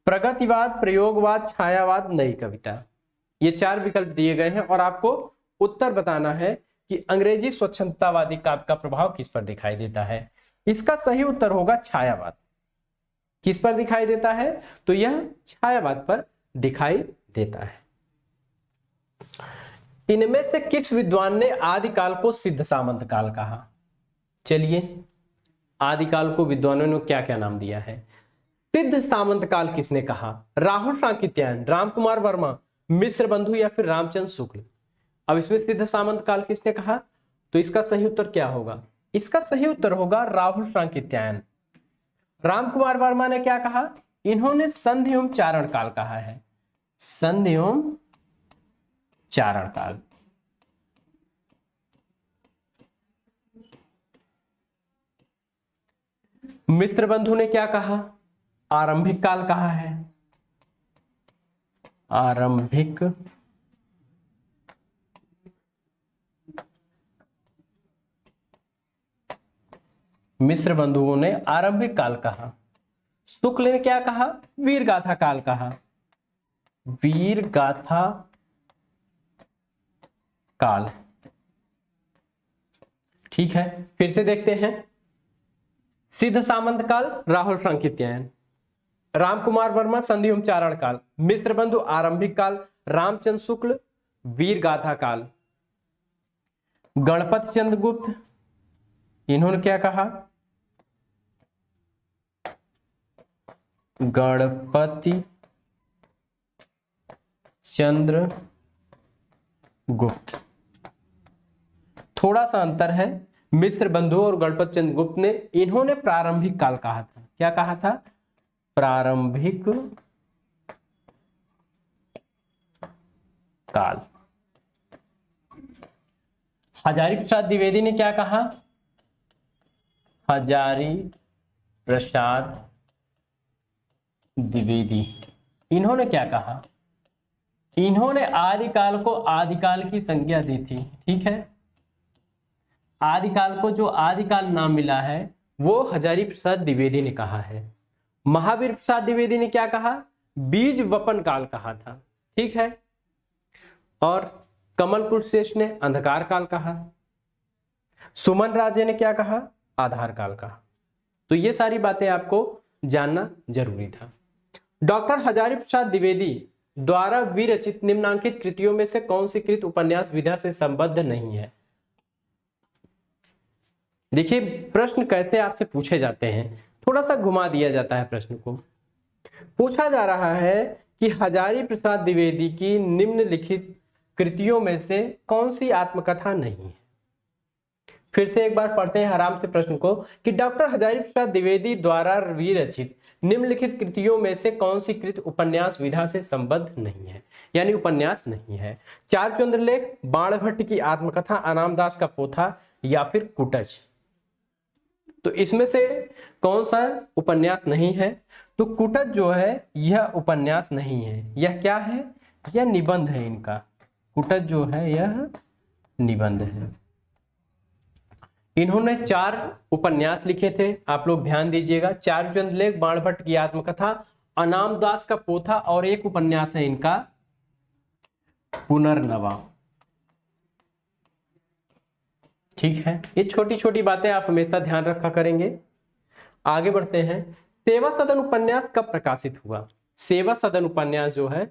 प्रगतिवाद, प्रयोगवाद, छायावाद, नई कविता, ये 4 विकल्प दिए गए हैं और आपको उत्तर बताना है कि अंग्रेजी स्वच्छंदतावादी काव्य का प्रभाव किस पर दिखाई देता है। इसका सही उत्तर होगा छायावाद। किस पर दिखाई देता है? तो यह छायावाद पर दिखाई देता है। इनमें से किस विद्वान ने आदिकाल को सिद्ध सामंत काल कहा? चलिए, आदिकाल को विद्वानों ने क्या क्या नाम दिया है? सिद्ध सामंत काल किसने कहा? राहुल सांकृत्यायन, रामकुमार वर्मा, मिश्र बंधु या फिर रामचंद्र शुक्ल। अब इसमें सिद्ध सामंत काल किसने कहा? तो इसका सही उत्तर क्या होगा? इसका सही उत्तर होगा राहुल सांकृत्यायन। रामकुमार वर्मा ने क्या कहा? इन्होंने संधि एवं चारण काल कहा है, संधि एवं चारण काल। मिश्र बंधु ने क्या कहा? आरंभिक काल कहा है, आरंभिक मिश्र बंधुओं ने आरंभिक काल कहा। शुक्ल ने क्या कहा? वीर गाथा काल कहा, वीर गाथा काल। ठीक है, फिर से देखते हैं। सिद्ध सामंत काल राहुल सांकृत्यायन, रामकुमार वर्मा संधि एवं चारण काल, मिश्र बंधु आरंभिक काल, रामचंद्र शुक्ल वीर गाथा काल। गणपत चंद्र गुप्त, इन्होंने क्या कहा? गणपति चंद्र गुप्त। थोड़ा सा अंतर है, मिश्र बंधु और गणपत चंद्र गुप्त ने, इन्होंने प्रारंभिक काल कहा था। क्या कहा था? प्रारंभिक काल। हजारी प्रसाद द्विवेदी ने क्या कहा? हजारी प्रसाद द्विवेदी, इन्होंने क्या कहा? इन्होंने आदिकाल को आदिकाल की संज्ञा दी थी। ठीक है, आदिकाल को जो आदिकाल नाम मिला है वो हजारी प्रसाद द्विवेदी ने कहा है। महावीर प्रसाद द्विवेदी ने क्या कहा? बीज वपन काल कहा था। ठीक है, और कमल कुलश्रेष्ठ ने अंधकार काल कहा। सुमन राजे ने क्या कहा? आधार काल कहा। तो ये सारी बातें आपको जानना जरूरी था। डॉक्टर हजारी प्रसाद द्विवेदी द्वारा विरचित निम्नांकित कृतियों में से कौन सी कृत उपन्यास विधा से संबद्ध नहीं है? देखिए, प्रश्न कैसे आपसे पूछे जाते हैं, थोड़ा सा घुमा दिया जाता है प्रश्न को। पूछा जा रहा है कि हजारी प्रसाद द्विवेदी की निम्नलिखित कृतियों में से कौन सी आत्मकथा नहीं है। फिर से एक बार पढ़ते हैं आराम से प्रश्न को कि डॉक्टर हजारी प्रसाद द्विवेदी द्वारा विरचित निम्नलिखित कृतियों में से कौन सी कृत उपन्यास विधा से संबद्ध नहीं है, यानी उपन्यास नहीं है। चार चंद्रलेख, बाणभट्ट की आत्मकथा, अनामदास का पोथा या फिर कुटज। तो इसमें से कौन सा उपन्यास नहीं है? तो कुटज जो है यह उपन्यास नहीं है, यह क्या है? यह निबंध है इनका। कुटज जो है यह निबंध है। इन्होंने 4 उपन्यास लिखे थे, आप लोग ध्यान दीजिएगा। चार चंद्रलेख, बाणभट्ट की आत्मकथा, अनामदास का पोथा और एक उपन्यास है इनका पुनर्नवा। ठीक है, ये छोटी छोटी बातें आप हमेशा ध्यान रखा करेंगे। आगे बढ़ते हैं। सेवा सदन उपन्यास कब प्रकाशित हुआ? सेवा सदन उपन्यास जो है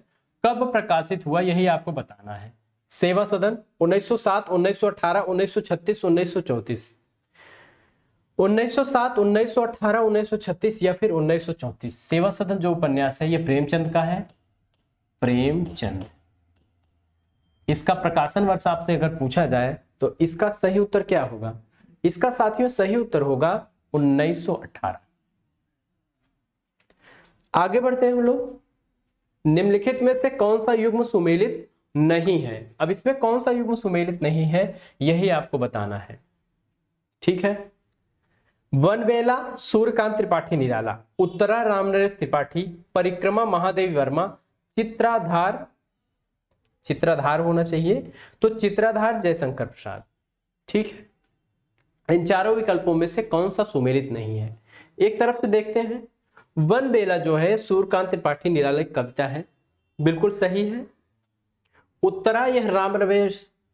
कब प्रकाशित हुआ, यही आपको बताना है। सेवा सदन 1907, 1918, 1936, 1934। 1907, 1918, 1936 या फिर 1934। सेवा सदन जो उपन्यास है ये प्रेमचंद का है, प्रेमचंद। इसका प्रकाशन वर्ष आपसे अगर पूछा जाए तो इसका सही उत्तर क्या होगा? इसका साथियों सही उत्तर होगा 1918। आगे बढ़ते हैं हम लोग। निम्नलिखित में से कौन सा युग्म सुमेलित नहीं है? अब इसमें कौन सा युग्म सुमेलित नहीं है यही आपको बताना है, ठीक है। वनबेला सूर्यकांत त्रिपाठी निराला, उत्तरा रामनरेश त्रिपाठी, परिक्रमा महादेवी वर्मा, चित्राधार, चित्राधार होना चाहिए तो चित्राधार जयशंकर प्रसाद, ठीक है। इन चारों विकल्पों में से कौन सा सुमेलित नहीं है? एक तरफ से देखते हैं, वनबेला जो है सूर्यकांत त्रिपाठी निराला की कविता है, बिल्कुल सही है। उत्तरा यह राम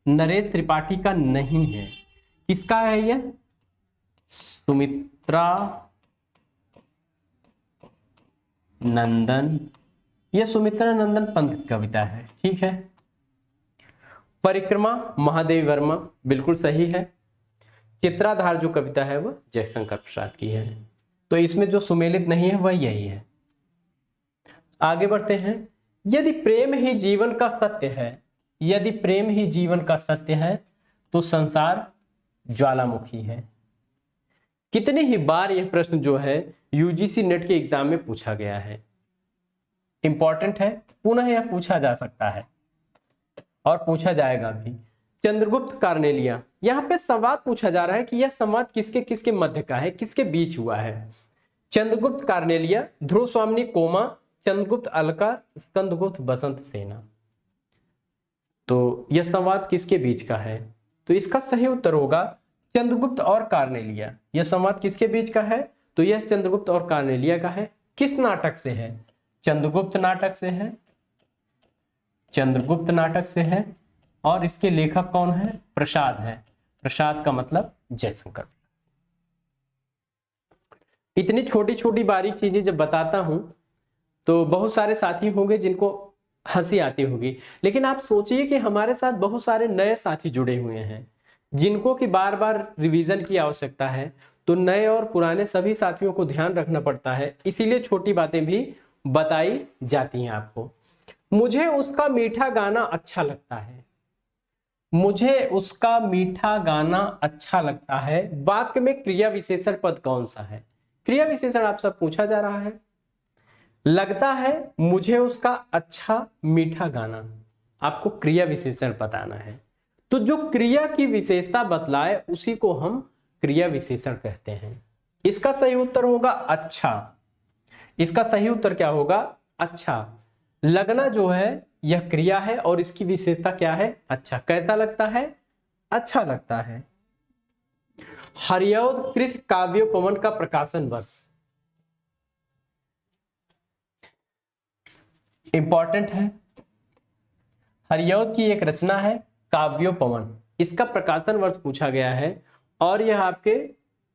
नरेश त्रिपाठी का नहीं है, किसका है यह? सुमित्रा नंदन, यह सुमित्रा नंदन पंत की कविता है, ठीक है। परिक्रमा महादेवी वर्मा, बिल्कुल सही है। चित्राधार जो कविता है वह जयशंकर प्रसाद की है। तो इसमें जो सुमेलित नहीं है वह यही है। आगे बढ़ते हैं। यदि प्रेम ही जीवन का सत्य है, यदि प्रेम ही जीवन का सत्य है तो संसार ज्वालामुखी है। कितनी ही बार यह प्रश्न जो है यूजीसी नेट के एग्जाम में पूछा गया है, इंपॉर्टेंट है, पुनः यह पूछा जा सकता है और पूछा जाएगा भी। चंद्रगुप्त कार्नेलिया, यहाँ पे संवाद पूछा जा रहा है कि यह संवाद किसके किसके मध्य का है, किसके बीच हुआ है। चंद्रगुप्त कार्नेलिया, ध्रुव स्वामिनी कोमा, चंद्रगुप्त अलका, स्कंदगुप्त बसंत सेना। तो यह संवाद किसके बीच का है? तो इसका सही उत्तर होगा चंद्रगुप्त और कार्नेलिया। यह संवाद किसके बीच का है? तो यह चंद्रगुप्त और कार्नेलिया का है। किस नाटक से है? चंद्रगुप्त नाटक से है, चंद्रगुप्त नाटक से है। और इसके लेखक कौन है? प्रसाद है। प्रसाद का मतलब जयशंकर। इतनी छोटी छोटी बारीक चीजें जब बताता हूं तो बहुत सारे साथी होंगे जिनको हंसी आती होगी, लेकिन आप सोचिए कि हमारे साथ बहुत सारे नए साथी जुड़े हुए हैं जिनको कि बार बार रिवीजन की आवश्यकता है। तो नए और पुराने सभी साथियों को ध्यान रखना पड़ता है, इसीलिए छोटी बातें भी बताई जाती हैं आपको। मुझे उसका मीठा गाना अच्छा लगता है, मुझे उसका मीठा गाना अच्छा लगता है। वाक्य में क्रिया विशेषण पद कौन सा है? क्रिया विशेषण आपसे पूछा जा रहा है। लगता है मुझे उसका अच्छा मीठा गाना, आपको क्रिया विशेषण बताना है। तो जो क्रिया की विशेषता बतलाए उसी को हम क्रिया विशेषण कहते हैं। इसका सही उत्तर होगा अच्छा। इसका सही उत्तर क्या होगा? अच्छा। लगना जो है यह क्रिया है और इसकी विशेषता क्या है? अच्छा। कैसा लगता है? अच्छा लगता है। हरिऔध काव्योपवन का प्रकाशन वर्ष, इंपॉर्टेंट है। हरिऔध की एक रचना है काव्योपवन, इसका प्रकाशन वर्ष पूछा गया है और यह आपके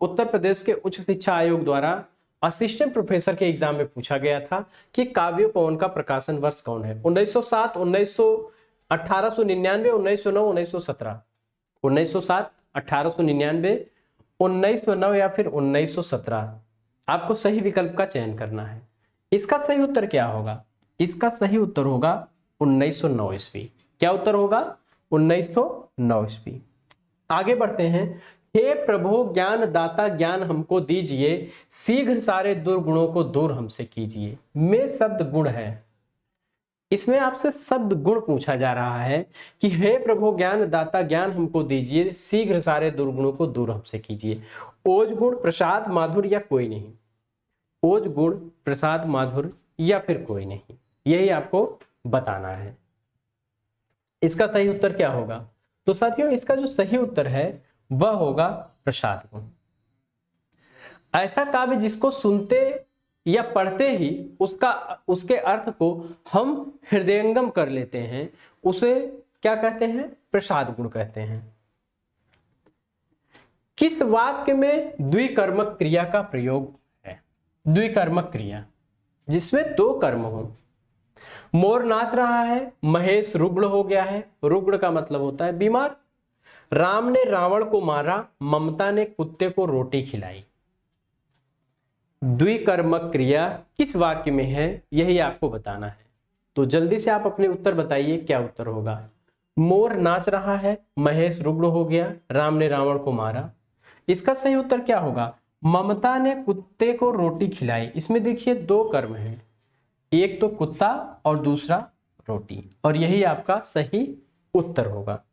उत्तर प्रदेश के उच्च शिक्षा आयोग द्वारा असिस्टेंट प्रोफेसर के एग्जाम में पूछा गया था कि काव्योपवन का प्रकाशन वर्ष कौन है? 1907, 1899, 1909, 1917। 1907, 1899, 1909 या फिर 1917। आपको सही विकल्प का चयन करना है। इसका सही उत्तर क्या होगा? इसका सही उत्तर होगा 1909 ईस्वी। क्या उत्तर होगा? 1909 ईस्वी। आगे बढ़ते हैं। हे प्रभु ज्ञान दाता ज्ञान हमको दीजिए, शीघ्र सारे दुर्गुणों को दूर हमसे कीजिए। में शब्द गुण है, इसमें आपसे शब्द गुण पूछा जा रहा है कि हे प्रभु ज्ञान दाता ज्ञान हमको दीजिए, शीघ्र सारे दुर्गुणों को दूर हमसे कीजिए। ओज गुण, प्रसाद, माधुर या कोई नहीं? ओज गुण, प्रसाद, माधुर या फिर कोई नहीं, यही आपको बताना है। इसका सही उत्तर क्या होगा? तो साथियों इसका जो सही उत्तर है वह होगा प्रसाद गुण। ऐसा काव्य जिसको सुनते या पढ़ते ही उसके अर्थ को हम हृदयंगम कर लेते हैं, उसे क्या कहते हैं? प्रसाद गुण कहते हैं। किस वाक्य में द्विकर्मक क्रिया का प्रयोग है? द्विकर्मक क्रिया जिसमें दो कर्म हो। मोर नाच रहा है, महेश रुग्ण हो गया है, रुग्ण का मतलब होता है बीमार। राम ने रावण को मारा, ममता ने कुत्ते को रोटी खिलाई। द्विकर्मक क्रिया किस वाक्य में है, यही आपको बताना है। तो जल्दी से आप अपने उत्तर बताइए, क्या उत्तर होगा। मोर नाच रहा है, महेश रुग्ण हो गया, राम ने रावण को मारा। इसका सही उत्तर क्या होगा, ममता ने कुत्ते को रोटी खिलाई। इसमें देखिए दो कर्म हैं, एक तो कुत्ता और दूसरा रोटी, और यही आपका सही उत्तर होगा।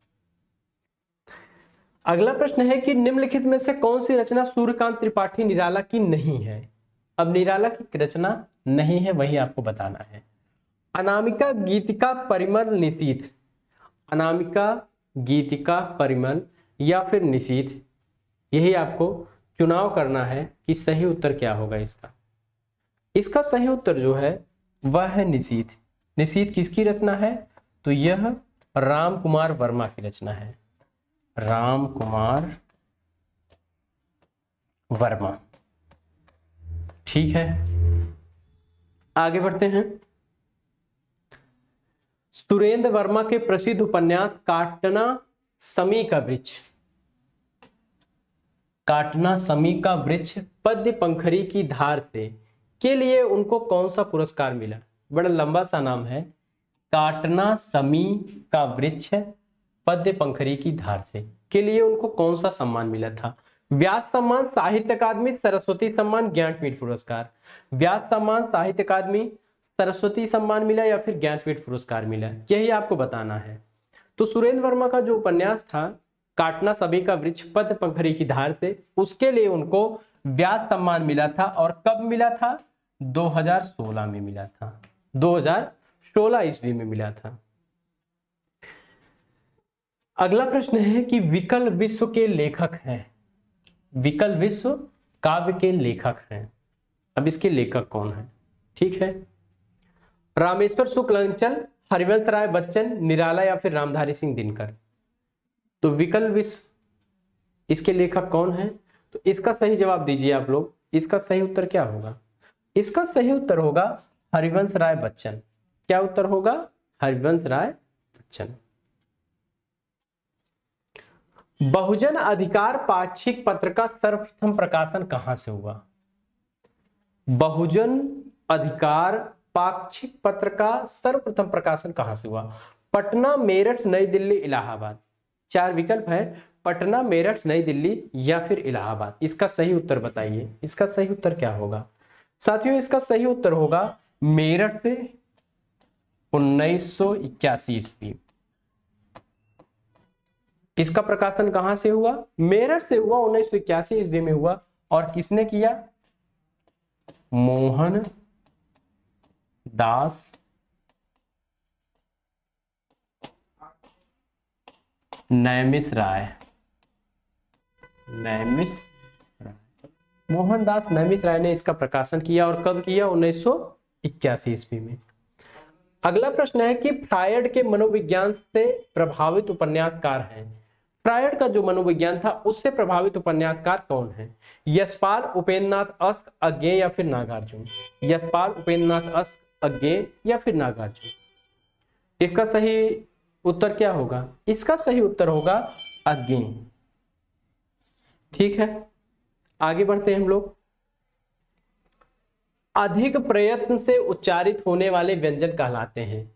अगला प्रश्न है कि निम्नलिखित में से कौन सी रचना सूर्यकांत त्रिपाठी निराला की नहीं है। अब निराला की रचना नहीं है, वही आपको बताना है। अनामिका गीतिका परिमल निशीथ, अनामिका गीतिका परिमल या फिर निशीथ, यही आपको चुनाव करना है कि सही उत्तर क्या होगा इसका। इसका सही उत्तर जो है वह है निशीथ। निशीथ किसकी रचना है, तो यह राम कुमार वर्मा की रचना है, राम कुमार वर्मा। ठीक है, आगे बढ़ते हैं। सुरेंद्र वर्मा के प्रसिद्ध उपन्यास काटना समी का वृक्ष, काटना समी का वृक्ष पद्य पंखरी की धार से के लिए उनको कौन सा पुरस्कार मिला। बड़ा लंबा सा नाम है, काटना समी का वृक्ष पद्य पंखरी की धार से के लिए उनको कौन सा सम्मान मिला था। व्यास सम्मान, साहित्य अकादमी, सरस्वती सम्मान, ज्ञानपीठ पुरस्कार। व्यास सम्मान, साहित्य अकादमी, सरस्वती सम्मान मिला या फिर ज्ञानपीठ पुरस्कार मिला, यही आपको बताना है। तो सुरेंद्र वर्मा का जो उपन्यास था काटना सभी का वृक्ष पद्य पंखरी की धार से, उसके लिए उनको व्यास सम्मान मिला था। और कब मिला था, 2016 में मिला था, 2016 ईस्वी में मिला था। अगला प्रश्न है कि विकल विश्व के लेखक हैं, विकल विश्व काव्य के लेखक हैं। अब इसके लेखक कौन है, ठीक है। रामेश्वर शुक्ल अंचल, हरिवंश राय बच्चन, निराला या फिर रामधारी सिंह दिनकर। तो विकल विश्व इसके लेखक कौन है, तो इसका सही जवाब दीजिए आप लोग। इसका सही उत्तर क्या होगा, इसका सही उत्तर होगा हरिवंश राय बच्चन। क्या उत्तर होगा, हरिवंश राय बच्चन। बहुजन अधिकार पाक्षिक पत्र का सर्वप्रथम प्रकाशन कहां से हुआ। बहुजन अधिकार पाक्षिक पत्र का सर्वप्रथम प्रकाशन कहां से हुआ। पटना, मेरठ, नई दिल्ली, इलाहाबाद। चार विकल्प है, पटना, मेरठ, नई दिल्ली या फिर इलाहाबाद। इसका सही उत्तर बताइए, इसका सही उत्तर क्या होगा। साथियों इसका सही उत्तर होगा मेरठ से 1981 ईस्वी। इसका प्रकाशन कहां से हुआ, मेरठ से हुआ, 1981 ईस्वी में हुआ। और किसने किया, मोहन दास नैमिष राय, मोहनदास नैमिष राय ने इसका प्रकाशन किया। और कब किया, 1981 ईस्वी में। अगला प्रश्न है कि फ्रायड के मनोविज्ञान से प्रभावित उपन्यासकार हैं। फ्रायड का जो मनोविज्ञान था उससे प्रभावित उपन्यासकार कौन है। यशपाल, उपेंद्रनाथ अस्क, अज्ञेय या फिर नागार्जुन। यशपाल, उपेंद्रनाथ अस्क, अज्ञेय या फिर नागार्जुन। इसका सही उत्तर क्या होगा, इसका सही उत्तर होगा अज्ञेय। ठीक है, आगे बढ़ते हैं हम लोग। अधिक प्रयत्न से उच्चारित होने वाले व्यंजन कहलाते हैं।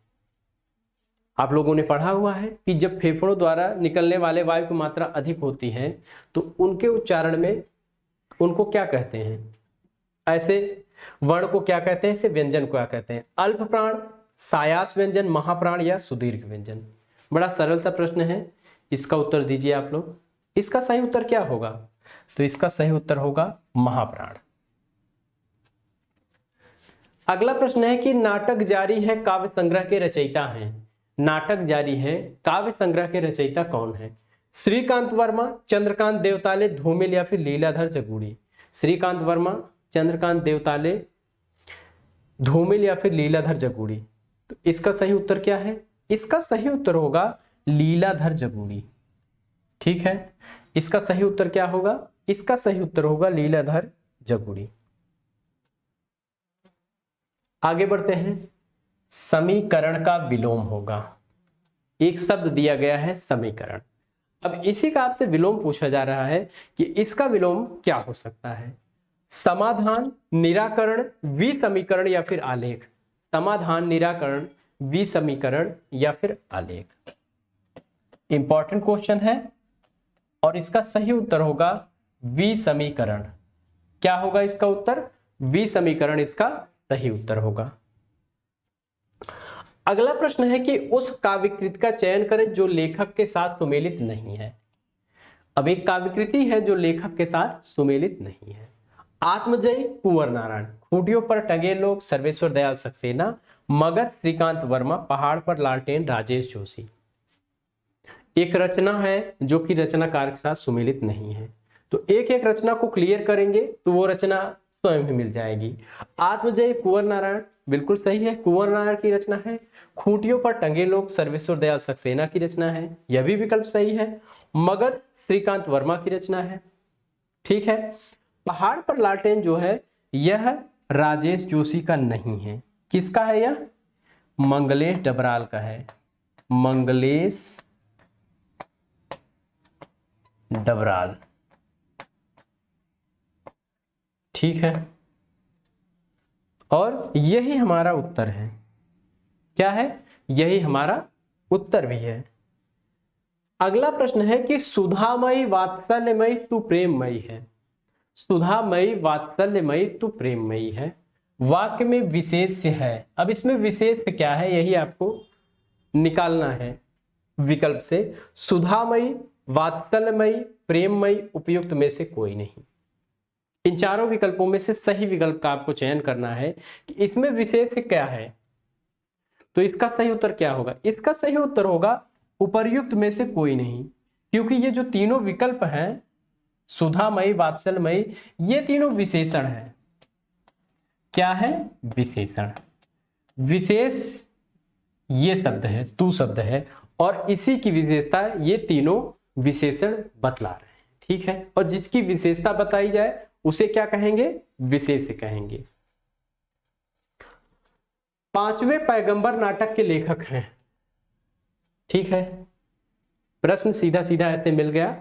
आप लोगों ने पढ़ा हुआ है कि जब फेफड़ों द्वारा निकलने वाले वायु की मात्रा अधिक होती है तो उनके उच्चारण में उनको क्या कहते हैं, ऐसे वर्ण को क्या कहते हैं, ऐसे व्यंजन को क्या कहते हैं। अल्प प्राण, सायास व्यंजन, महाप्राण या सुदीर्घ व्यंजन। बड़ा सरल सा प्रश्न है, इसका उत्तर दीजिए आप लोग। इसका सही उत्तर क्या होगा, तो इसका सही उत्तर होगा महाप्राण। अगला प्रश्न है कि नाटक जारी है काव्य संग्रह के रचयिता हैं। नाटक जारी है काव्य संग्रह के रचयिता कौन है। श्रीकांत वर्मा, चंद्रकांत देवताले, धूमिल या फिर लीलाधर जगूड़ी। श्रीकांत वर्मा, चंद्रकांत देवताले, धूमिल या फिर लीलाधर जगूड़ी। तो इसका सही उत्तर क्या है, इसका सही उत्तर होगा लीलाधर जगूड़ी। ठीक है, इसका सही उत्तर क्या होगा, इसका सही उत्तर होगा लीलाधर जगूड़ी। आगे बढ़ते हैं। समीकरण का विलोम होगा। एक शब्द दिया गया है समीकरण। अब इसी का आपसे विलोम पूछा जा रहा है कि इसका विलोम क्या हो सकता है। समाधान, निराकरण, विसमीकरण या फिर आलेख। समाधान, निराकरण, विसमीकरण या फिर आलेख। इंपॉर्टेंट क्वेश्चन है और इसका सही उत्तर होगा विसमीकरण। क्या होगा इसका उत्तर? विसमीकरण इसका सही उत्तर होगा। अगला प्रश्न है कि उस काव्यकृति का चयन करें जो लेखक के साथ सुमेलित नहीं है। अब एक काव्यकृति है जो लेखक के साथ सुमेलित नहीं है। आत्मजयी कुंवर नारायण, खूंटियों पर टंगे लोग सर्वेश्वर दयाल सक्सेना, मगध श्रीकांत वर्मा, पहाड़ पर लालटेन राजेश जोशी। एक रचना है जो कि रचनाकार के साथ सुमेलित नहीं है, तो एक एक रचना को क्लियर करेंगे तो वो रचना स्वयं ही मिल जाएगी। आत्मजयी कुंवर नारायण बिल्कुल सही है, कुंवर नारायण की रचना है। खूंटियों पर टंगे लोग सर्वेश्वर दयाल सक्सेना की रचना है, यह भी विकल्प सही है। मगध श्रीकांत वर्मा की रचना है, ठीक है। पहाड़ पर लालटेन जो है यह राजेश जोशी का नहीं है। किसका है यह? मंगलेश डबराल का है, मंगलेश डबराल, ठीक है। और यही हमारा उत्तर है। क्या है? यही हमारा उत्तर भी है। अगला प्रश्न है कि सुधामयी वात्सल्यमयी तू प्रेममयी है। सुधामयी वात्सल्यमयी तू प्रेममयी है, वाक्य में विशेष्य है। अब इसमें विशेष्य क्या है यही आपको निकालना है विकल्प से। सुधामयी, वात्सल्यमयी, प्रेममयी उपयुक्त में से कोई नहीं। इन चारों विकल्पों में से सही विकल्प का आपको चयन करना है कि इसमें विशेष्य क्या है। तो इसका सही उत्तर क्या होगा? इसका सही उत्तर होगा उपर्युक्त में से कोई नहीं, क्योंकि ये जो तीनों विकल्प हैं सुधामयी, वात्सल्यमयी, ये तीनों विशेषण है। क्या है? विशेषण। विशेष ये शब्द है, तू शब्द है, और इसी की विशेषता ये तीनों विशेषण बतला रहे हैं, ठीक है। और जिसकी विशेषता बताई जाए उसे क्या कहेंगे? विशेष कहेंगे। पांचवें पैगंबर नाटक के लेखक हैं, ठीक है। प्रश्न सीधा सीधा ऐसे मिल गया।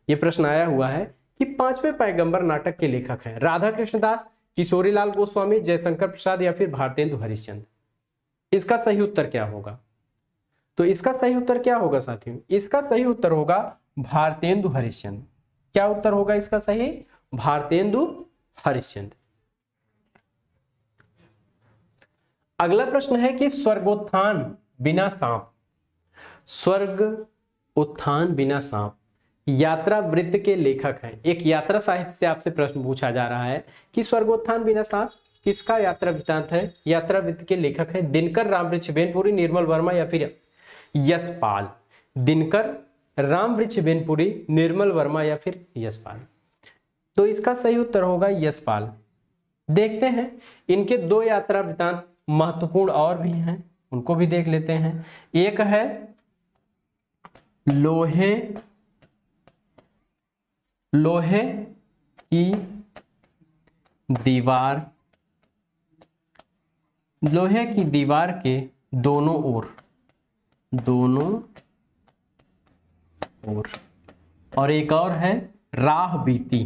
ये प्रश्न आया हुआ है कि पांचवें पैगंबर नाटक के लेखक हैं राधा कृष्ण दास, किशोरीलाल गोस्वामी, जयशंकर प्रसाद या फिर भारतेंदु हरिश्चंद्र। इसका सही उत्तर क्या होगा? तो इसका सही उत्तर क्या होगा साथियों? इसका सही उत्तर होगा भारतेंदु हरिश्चंद्र। क्या उत्तर होगा इसका सही? भारतेंदु हरिश्चंद्र। अगला प्रश्न है कि स्वर्गोत्थान बिना सांप, स्वर्ग उत्थान बिना सांप यात्रा वृत्त के लेखक हैं। एक यात्रा साहित्य से आपसे प्रश्न पूछा जा रहा है कि स्वर्गोत्थान बिना सांप किसका यात्रा वृत्तांत है? यात्रा वृत्त के लेखक हैं दिनकर रामवृक्ष बेनपुरी, निर्मल वर्मा या फिर यशपाल। दिनकर रामवृक्ष बेनपुरी, निर्मल वर्मा या फिर यशपाल। तो इसका सही उत्तर होगा यशपाल। देखते हैं इनके दो यात्रा वृत्तांत महत्वपूर्ण और भी हैं, उनको भी देख लेते हैं। एक है लोहे की दीवार, लोहे की दीवार के दोनों ओर, और एक और है राह बीती।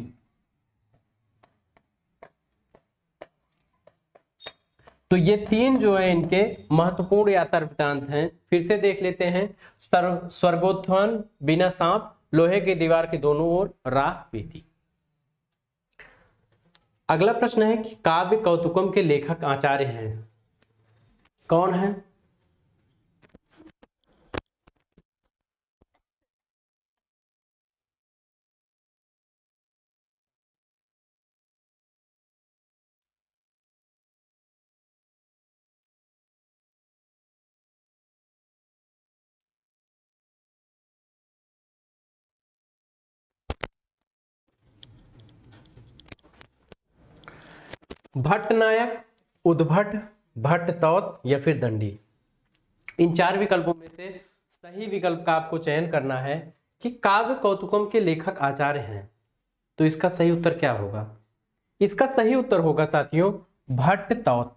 तो ये तीन जो है इनके महत्वपूर्ण यात्रा वृत्तांत हैं। फिर से देख लेते हैं। स्वर्गोत्थान बिना सांप, लोहे की दीवार के दोनों ओर, राह बीती। अगला प्रश्न है कि काव्य कौतुकम के लेखक आचार्य हैं, कौन है? भट्टनायक, उद्भट, भट्टतौत या फिर दंडी। इन चार विकल्पों में से सही विकल्प का आपको चयन करना है कि काव्य कौतुकम के लेखक आचार्य हैं। तो इसका सही उत्तर क्या होगा? इसका सही उत्तर होगा साथियों भट्टतौत।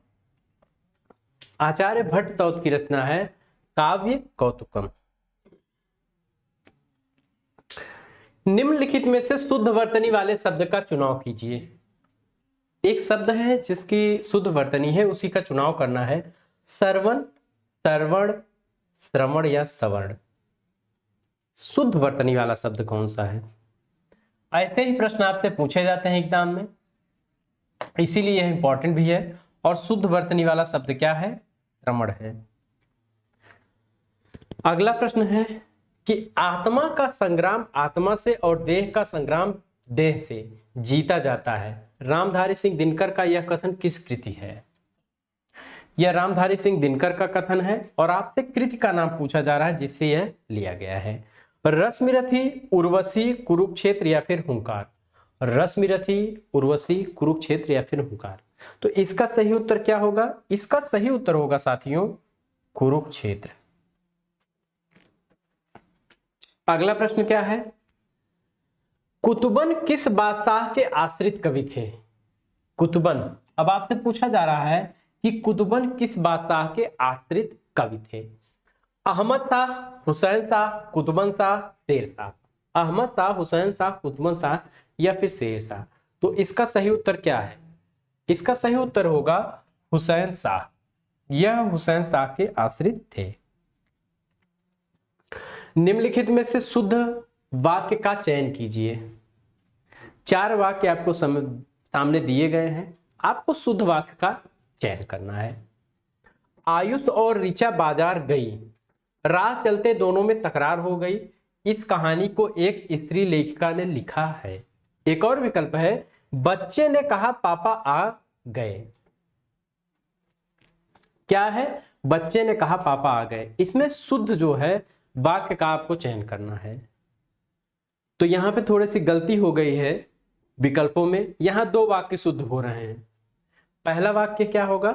आचार्य भट्ट तौत की रचना है काव्य कौतुकम। निम्नलिखित में से शुद्ध वर्तनी वाले शब्द का चुनाव कीजिए। एक शब्द है जिसकी शुद्ध वर्तनी है, उसी का चुनाव करना है। श्रवण, सर्वण, श्रवण या सवर्ण। शुद्ध वर्तनी वाला शब्द कौन सा है? ऐसे ही प्रश्न आपसे पूछे जाते हैं एग्जाम में, इसीलिए यह इंपॉर्टेंट भी है। और शुद्ध वर्तनी वाला शब्द क्या है? श्रवण है। अगला प्रश्न है कि आत्मा का संग्राम आत्मा से और देह का संग्राम देह से जीता जाता है। रामधारी सिंह दिनकर का यह कथन किस कृति है? यह रामधारी सिंह दिनकर का कथन है और आपसे कृति का नाम पूछा जा रहा है जिससे यह लिया गया है। रश्मिरथी, उर्वशी, कुरुक्षेत्र या फिर हुंकार। रश्मिरथी, उर्वशी, कुरुक्षेत्र या फिर हुंकार। तो इसका सही उत्तर क्या होगा? इसका सही उत्तर होगा साथियों कुरुक्षेत्र। अगला प्रश्न क्या है? कुतुबन किस बादशाह के आश्रित कवि थे? कुतुबन, अब आपसे पूछा जा रहा है कि कुतुबन किस बादशाह के आश्रित कवि थे? अहमद शाह, हुसैन शाह, कुतुबन शाह, शेर शाह। अहमद शाह, हुसैन शाह, कुतुबन शाह या फिर शेर शाह। तो इसका सही उत्तर क्या है? इसका सही उत्तर होगा हुसैन शाह। यह हुसैन शाह के आश्रित थे। निम्नलिखित में से शुद्ध वाक्य का चयन कीजिए। 4 वाक्य आपको सामने दिए गए हैं, आपको शुद्ध वाक्य का चयन करना है। आयुष और ऋचा बाजार गई, राह चलते दोनों में तकरार हो गई। इस कहानी को एक स्त्री लेखिका ने लिखा है। एक और विकल्प है, बच्चे ने कहा पापा आ गए। क्या है? बच्चे ने कहा पापा आ गए। इसमें शुद्ध जो है वाक्य का आपको चयन करना है। तो यहां पे थोड़ी सी गलती हो गई है विकल्पों में। यहां 2 वाक्य शुद्ध हो रहे हैं। पहला वाक्य क्या होगा?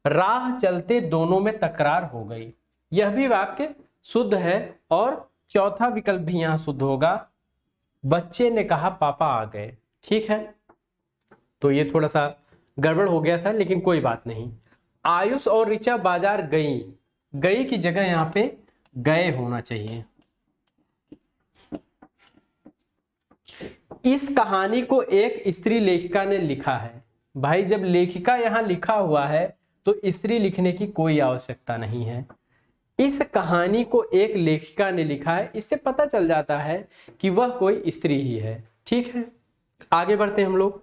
राह चलते दोनों में तकरार हो गई। यह भी वाक्य शुद्ध है। और चौथा विकल्प भी यहां शुद्ध होगा, बच्चे ने कहा पापा आ गए। ठीक है, तो ये थोड़ा सा गड़बड़ हो गया था, लेकिन कोई बात नहीं। आयुष और ऋचा बाजार गई, गई की जगह यहां पे गए होना चाहिए। इस कहानी को एक स्त्री लेखिका ने लिखा है। भाई जब लेखिका यहां लिखा हुआ है तो स्त्री लिखने की कोई आवश्यकता नहीं है। इस कहानी को एक लेखिका ने लिखा है, इससे पता चल जाता है कि वह कोई स्त्री ही है। ठीक है, आगे बढ़ते हैं हम लोग।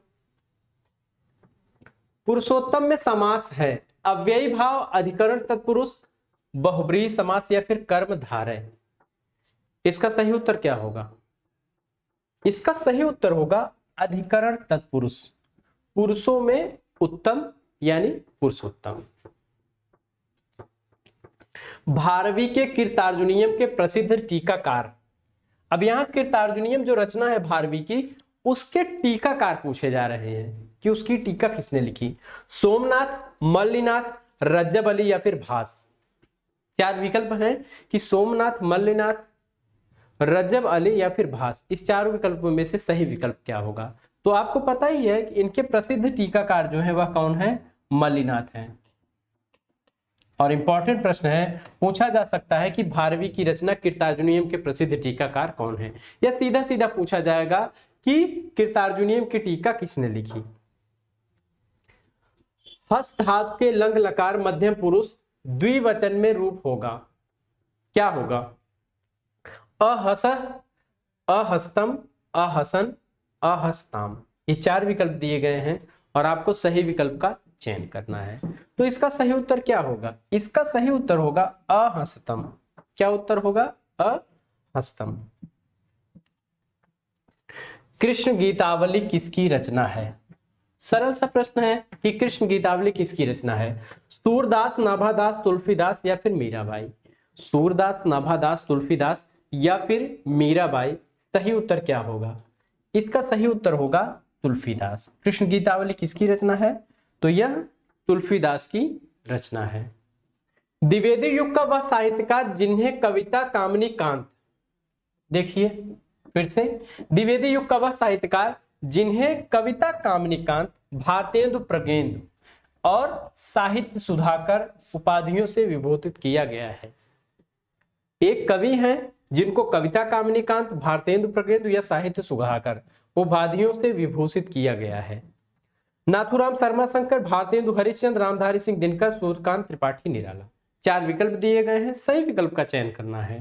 पुरुषोत्तम में समास है अव्ययी भाव, अधिकरण तत्पुरुष, बहुब्रीहि समास या फिर कर्मधारय। इसका सही उत्तर क्या होगा? इसका सही उत्तर होगा अधिकरण तत्पुरुष। पुरुषों में उत्तम यानी पुरुषोत्तम। भारवी के कीर्तार्जुनीयम के प्रसिद्ध टीकाकार। अब यहां कीर्तार्जुनीयम जो रचना है भारवी की, उसके टीकाकार पूछे जा रहे हैं कि उसकी टीका किसने लिखी। सोमनाथ, मल्लिनाथ, रज्जब अली या फिर भास। 4 विकल्प हैं कि सोमनाथ, मल्लिनाथ, रज्जब अली या फिर भास। इस 4 विकल्पों में से सही विकल्प क्या होगा? तो आपको पता ही है कि इनके प्रसिद्ध टीकाकार जो है वह कौन है? मल्लिनाथ हैं। और इंपॉर्टेंट प्रश्न है, पूछा जा सकता है कि भारवी की रचना कीर्तार्जुनीयम के प्रसिद्ध टीकाकार कौन है। यह सीधा सीधा पूछा जाएगा कि कीर्तार्जुनीयम की टीका किसने लिखी। हस्त धातु के लंग लकार मध्यम पुरुष द्विवचन में रूप होगा। क्या होगा? अहस, अहस्तम, अहसन, अहस्ताम। ये 4 विकल्प दिए गए हैं और आपको सही विकल्प का चयन करना है। तो इसका सही उत्तर क्या होगा? इसका सही उत्तर होगा अहस्तम। क्या उत्तर होगा? अहस्तम। कृष्ण गीतावली किसकी रचना है? सरल सा प्रश्न है कि कृष्ण गीतावली किसकी रचना है। सूरदास, नाभादास, तुलसीदास या फिर मीराबाई। सूरदास, नाभादास, तुलसीदास या फिर मीराबाई। सही उत्तर क्या होगा? इसका सही उत्तर होगा तुलसीदास। कृष्ण गीतावली किसकी रचना है? तो यह तुलसीदास की रचना है। द्विवेदी युग का वह साहित्यकार जिन्हें कविता कामनी कांत, देखिए फिर से, द्विवेदी युग का वह साहित्यकार जिन्हें कविता कामनी कांत, भारतेंदु प्रगेंदु और साहित्य सुधाकर उपाधियों से विभूषित किया गया है। एक कवि हैं जिनको कविता कामिनीकांत, भारतेंदु प्रगेंदु या साहित्य सुधाकर उपाधियों से विभूषित किया गया है। नाथूराम शर्मा शंकर, भारतेंदु हरिश्चंद्र, रामधारी सिंह दिनकर, सूर्यकांत त्रिपाठी निराला। 4 विकल्प दिए गए हैं, सही विकल्प का चयन करना है।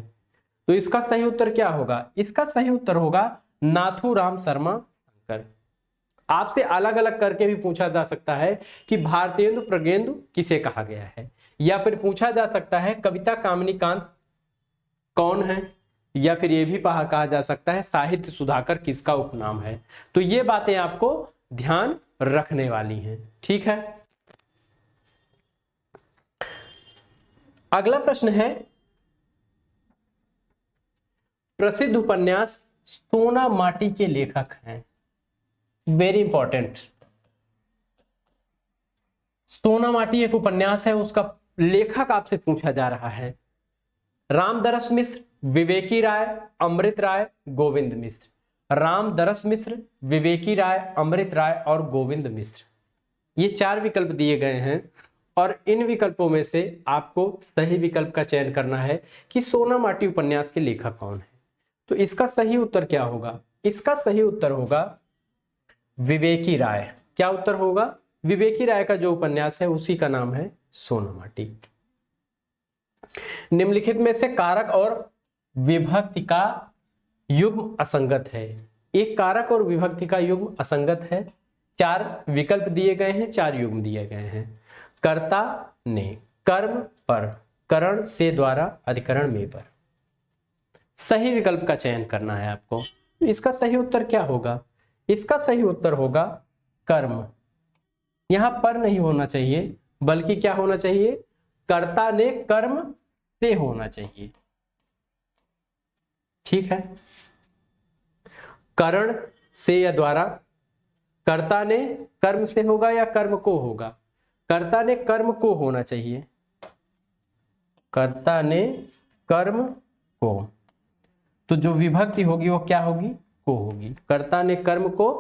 तो इसका सही उत्तर क्या होगा? इसका सही उत्तर होगा नाथूराम शर्मा शंकर। आपसे अलग अलग करके भी पूछा जा सकता है कि भारतेंदु प्रगेंदु किसे कहा गया है, या फिर पूछा जा सकता है कविता कामिनीकांत कौन है, या फिर यह भी कहा जा सकता है साहित्य सुधाकर किसका उपनाम है। तो ये बातें आपको ध्यान रखने वाली हैं, ठीक है। अगला प्रश्न है, प्रसिद्ध उपन्यास सोना माटी के लेखक हैं। Very important. सोना माटी एक उपन्यास है, उसका लेखक आपसे पूछा जा रहा है। रामदरस मिश्र, विवेकी राय, अमृत राय, गोविंद मिश्र। रामदरस मिश्र, विवेकी राय, अमृत राय और गोविंद मिश्र। ये 4 विकल्प दिए गए हैं और इन विकल्पों में से आपको सही विकल्प का चयन करना है कि सोना माटी उपन्यास के लेखक कौन है। तो इसका सही उत्तर क्या होगा? इसका सही उत्तर होगा विवेकी राय। क्या उत्तर होगा? विवेकी राय का जो उपन्यास है उसी का नाम है सोना माटी। निम्नलिखित में से कारक और विभक्ति का युग्म असंगत है। एक कारक और विभक्ति का युग्म असंगत है। 4 विकल्प दिए गए हैं, 4 युग्म दिए गए हैं। कर्ता ने, कर्म पर, करण से द्वारा, अधिकरण में पर। सही विकल्प का चयन करना है आपको। इसका सही उत्तर क्या होगा? इसका सही उत्तर होगा कर्म। यहां पर नहीं होना चाहिए, बल्कि क्या होना चाहिए? कर्ता ने कर्म से होना चाहिए, ठीक है। करण से या द्वारा, कर्ता ने कर्म से होगा या कर्म को होगा? कर्ता ने कर्म को होना चाहिए, कर्ता ने कर्म को। तो जो विभक्ति होगी वो क्या होगी? को होगी। कर्ता ने कर्म को,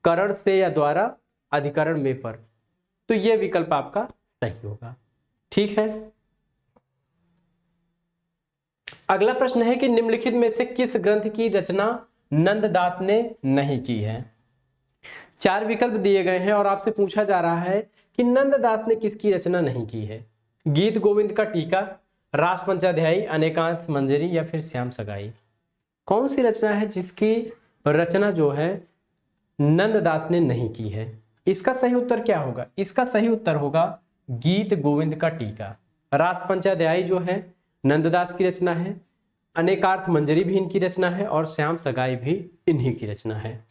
करण से या द्वारा, अधिकरण में पर। तो ये विकल्प आपका सही होगा, ठीक है। अगला प्रश्न है कि निम्नलिखित में से किस ग्रंथ की रचना नंददास ने नहीं की है? 4 विकल्प दिए गए हैं और आपसे पूछा जा रहा है कि नंददास ने किसकी रचना नहीं की है। गीत गोविंद का टीका, रास पंचाध्यायी, अनेकांत मंजरी या फिर श्याम सगाई। कौन सी रचना है जिसकी रचना जो है नंददास ने नहीं की है? इसका सही उत्तर क्या होगा? इसका सही उत्तर होगा गीत गोविंद का टीका। रास पंचाध्यायी जो है नंददास की रचना है, अनेकार्थ मंजरी भी इनकी रचना है और श्याम सगाई भी इन्हीं की रचना है।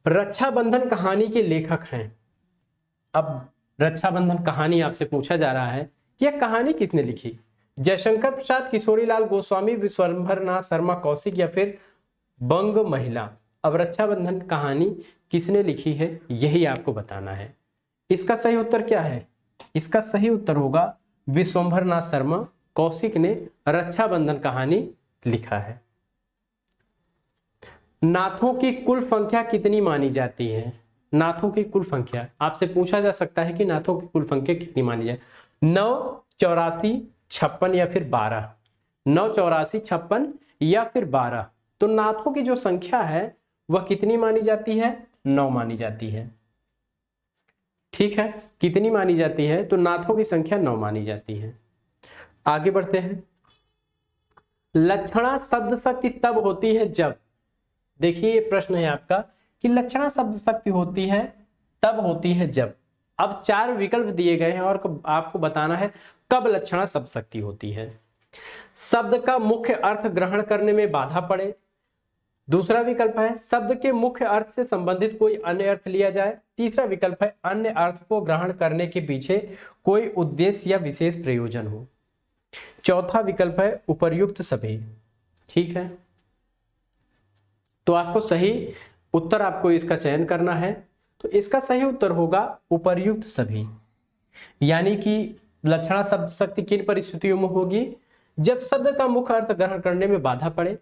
रक्षाबंधन कहानी के लेखक हैं। अब रक्षाबंधन कहानी आपसे पूछा जा रहा है कि यह कहानी किसने लिखी? जयशंकर प्रसाद, किशोरीलाल गोस्वामी, विश्वंभरनाथ शर्मा कौशिक या फिर बंग महिला। अब रक्षाबंधन कहानी किसने लिखी है यही आपको बताना है। इसका सही उत्तर क्या है? इसका सही उत्तर होगा विश्वंभरनाथ शर्मा कौशिक ने रक्षाबंधन कहानी लिखा है। नाथों की कुल संख्या कितनी मानी जाती है? नाथों की कुल संख्या आपसे पूछा जा सकता है कि नाथों की कुल संख्या कितनी मानी जाए। 9, 84, 56 या फिर 12। 9, 84, 56 या फिर 12। तो नाथों की जो संख्या है वह कितनी मानी जाती है? 9 मानी जाती है, ठीक है। कितनी मानी जाती है? तो नाथों की संख्या 9 मानी जाती है। आगे बढ़ते हैं। लक्षणा शब्द शक्ति तब होती है जब, देखिए ये प्रश्न है आपका कि लक्षणा शब्द शक्ति होती है तब होती है जब। अब 4 विकल्प दिए गए हैं और आपको बताना है कब लक्षणा शब्द शक्ति होती है। शब्द का मुख्य अर्थ ग्रहण करने में बाधा पड़े। दूसरा विकल्प है शब्द के मुख्य अर्थ से संबंधित कोई अन्य अर्थ लिया जाए। तीसरा विकल्प है अन्य अर्थ को ग्रहण करने के पीछे कोई उद्देश्य या विशेष प्रयोजन हो। चौथा विकल्प है उपर्युक्त सभी, ठीक है। तो आपको सही उत्तर आपको इसका चयन करना है। तो इसका सही उत्तर होगा उपर्युक्त सभी, यानी कि लक्षणा शब्द शक्ति किन परिस्थितियों में होगी? जब शब्द का मुख्य अर्थ ग्रहण करने में बाधा पड़े,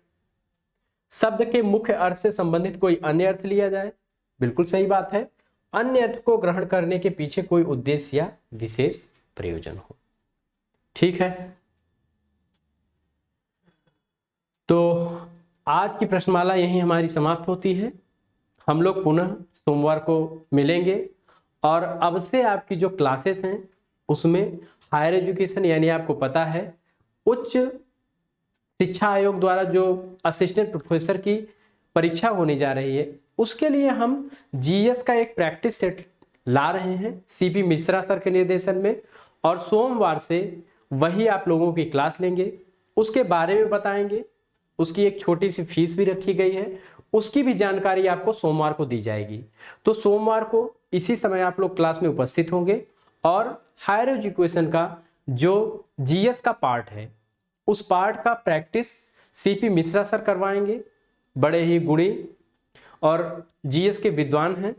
शब्द के मुख्य अर्थ से संबंधित कोई अन्य अर्थ लिया जाए, बिल्कुल सही बात है, अन्य अर्थ को ग्रहण करने के पीछे कोई उद्देश्य या विशेष प्रयोजन हो। ठीक है, तो आज की प्रश्नमाला यही हमारी समाप्त होती है। हम लोग पुनः सोमवार को मिलेंगे और अब से आपकी जो क्लासेस हैं उसमें हायर एजुकेशन यानी आपको पता है उच्च शिक्षा आयोग द्वारा जो असिस्टेंट प्रोफेसर की परीक्षा होने जा रही है उसके लिए हम जीएस का एक प्रैक्टिस सेट ला रहे हैं सीपी मिश्रा सर के निर्देशन में, और सोमवार से वही आप लोगों की क्लास लेंगे, उसके बारे में बताएंगे। उसकी एक छोटी सी फीस भी रखी गई है, उसकी भी जानकारी आपको सोमवार को दी जाएगी। तो सोमवार को इसी समय आप लोग क्लास में उपस्थित होंगे और हायर एजुकेशन का जो जीएस का पार्ट है उस पार्ट का प्रैक्टिस सीपी मिश्रा सर करवाएंगे। बड़े ही गुणी और जीएस के विद्वान हैं,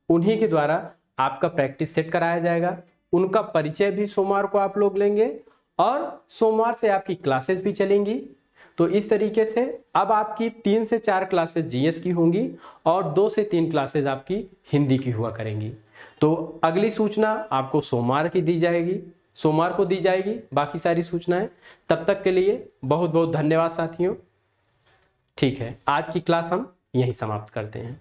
उन्हीं के द्वारा आपका प्रैक्टिस सेट कराया जाएगा। उनका परिचय भी सोमवार को आप लोग लेंगे और सोमवार से आपकी क्लासेस भी चलेंगी। तो इस तरीके से अब आपकी 3 से 4 क्लासेस जीएस की होंगी और 2 से 3 क्लासेस आपकी हिंदी की हुआ करेंगी। तो अगली सूचना आपको सोमवार की दी जाएगी, सोमवार को दी जाएगी बाकी सारी सूचनाएं। तब तक के लिए बहुत बहुत धन्यवाद साथियों। ठीक है, आज की क्लास हम यहीं समाप्त करते हैं।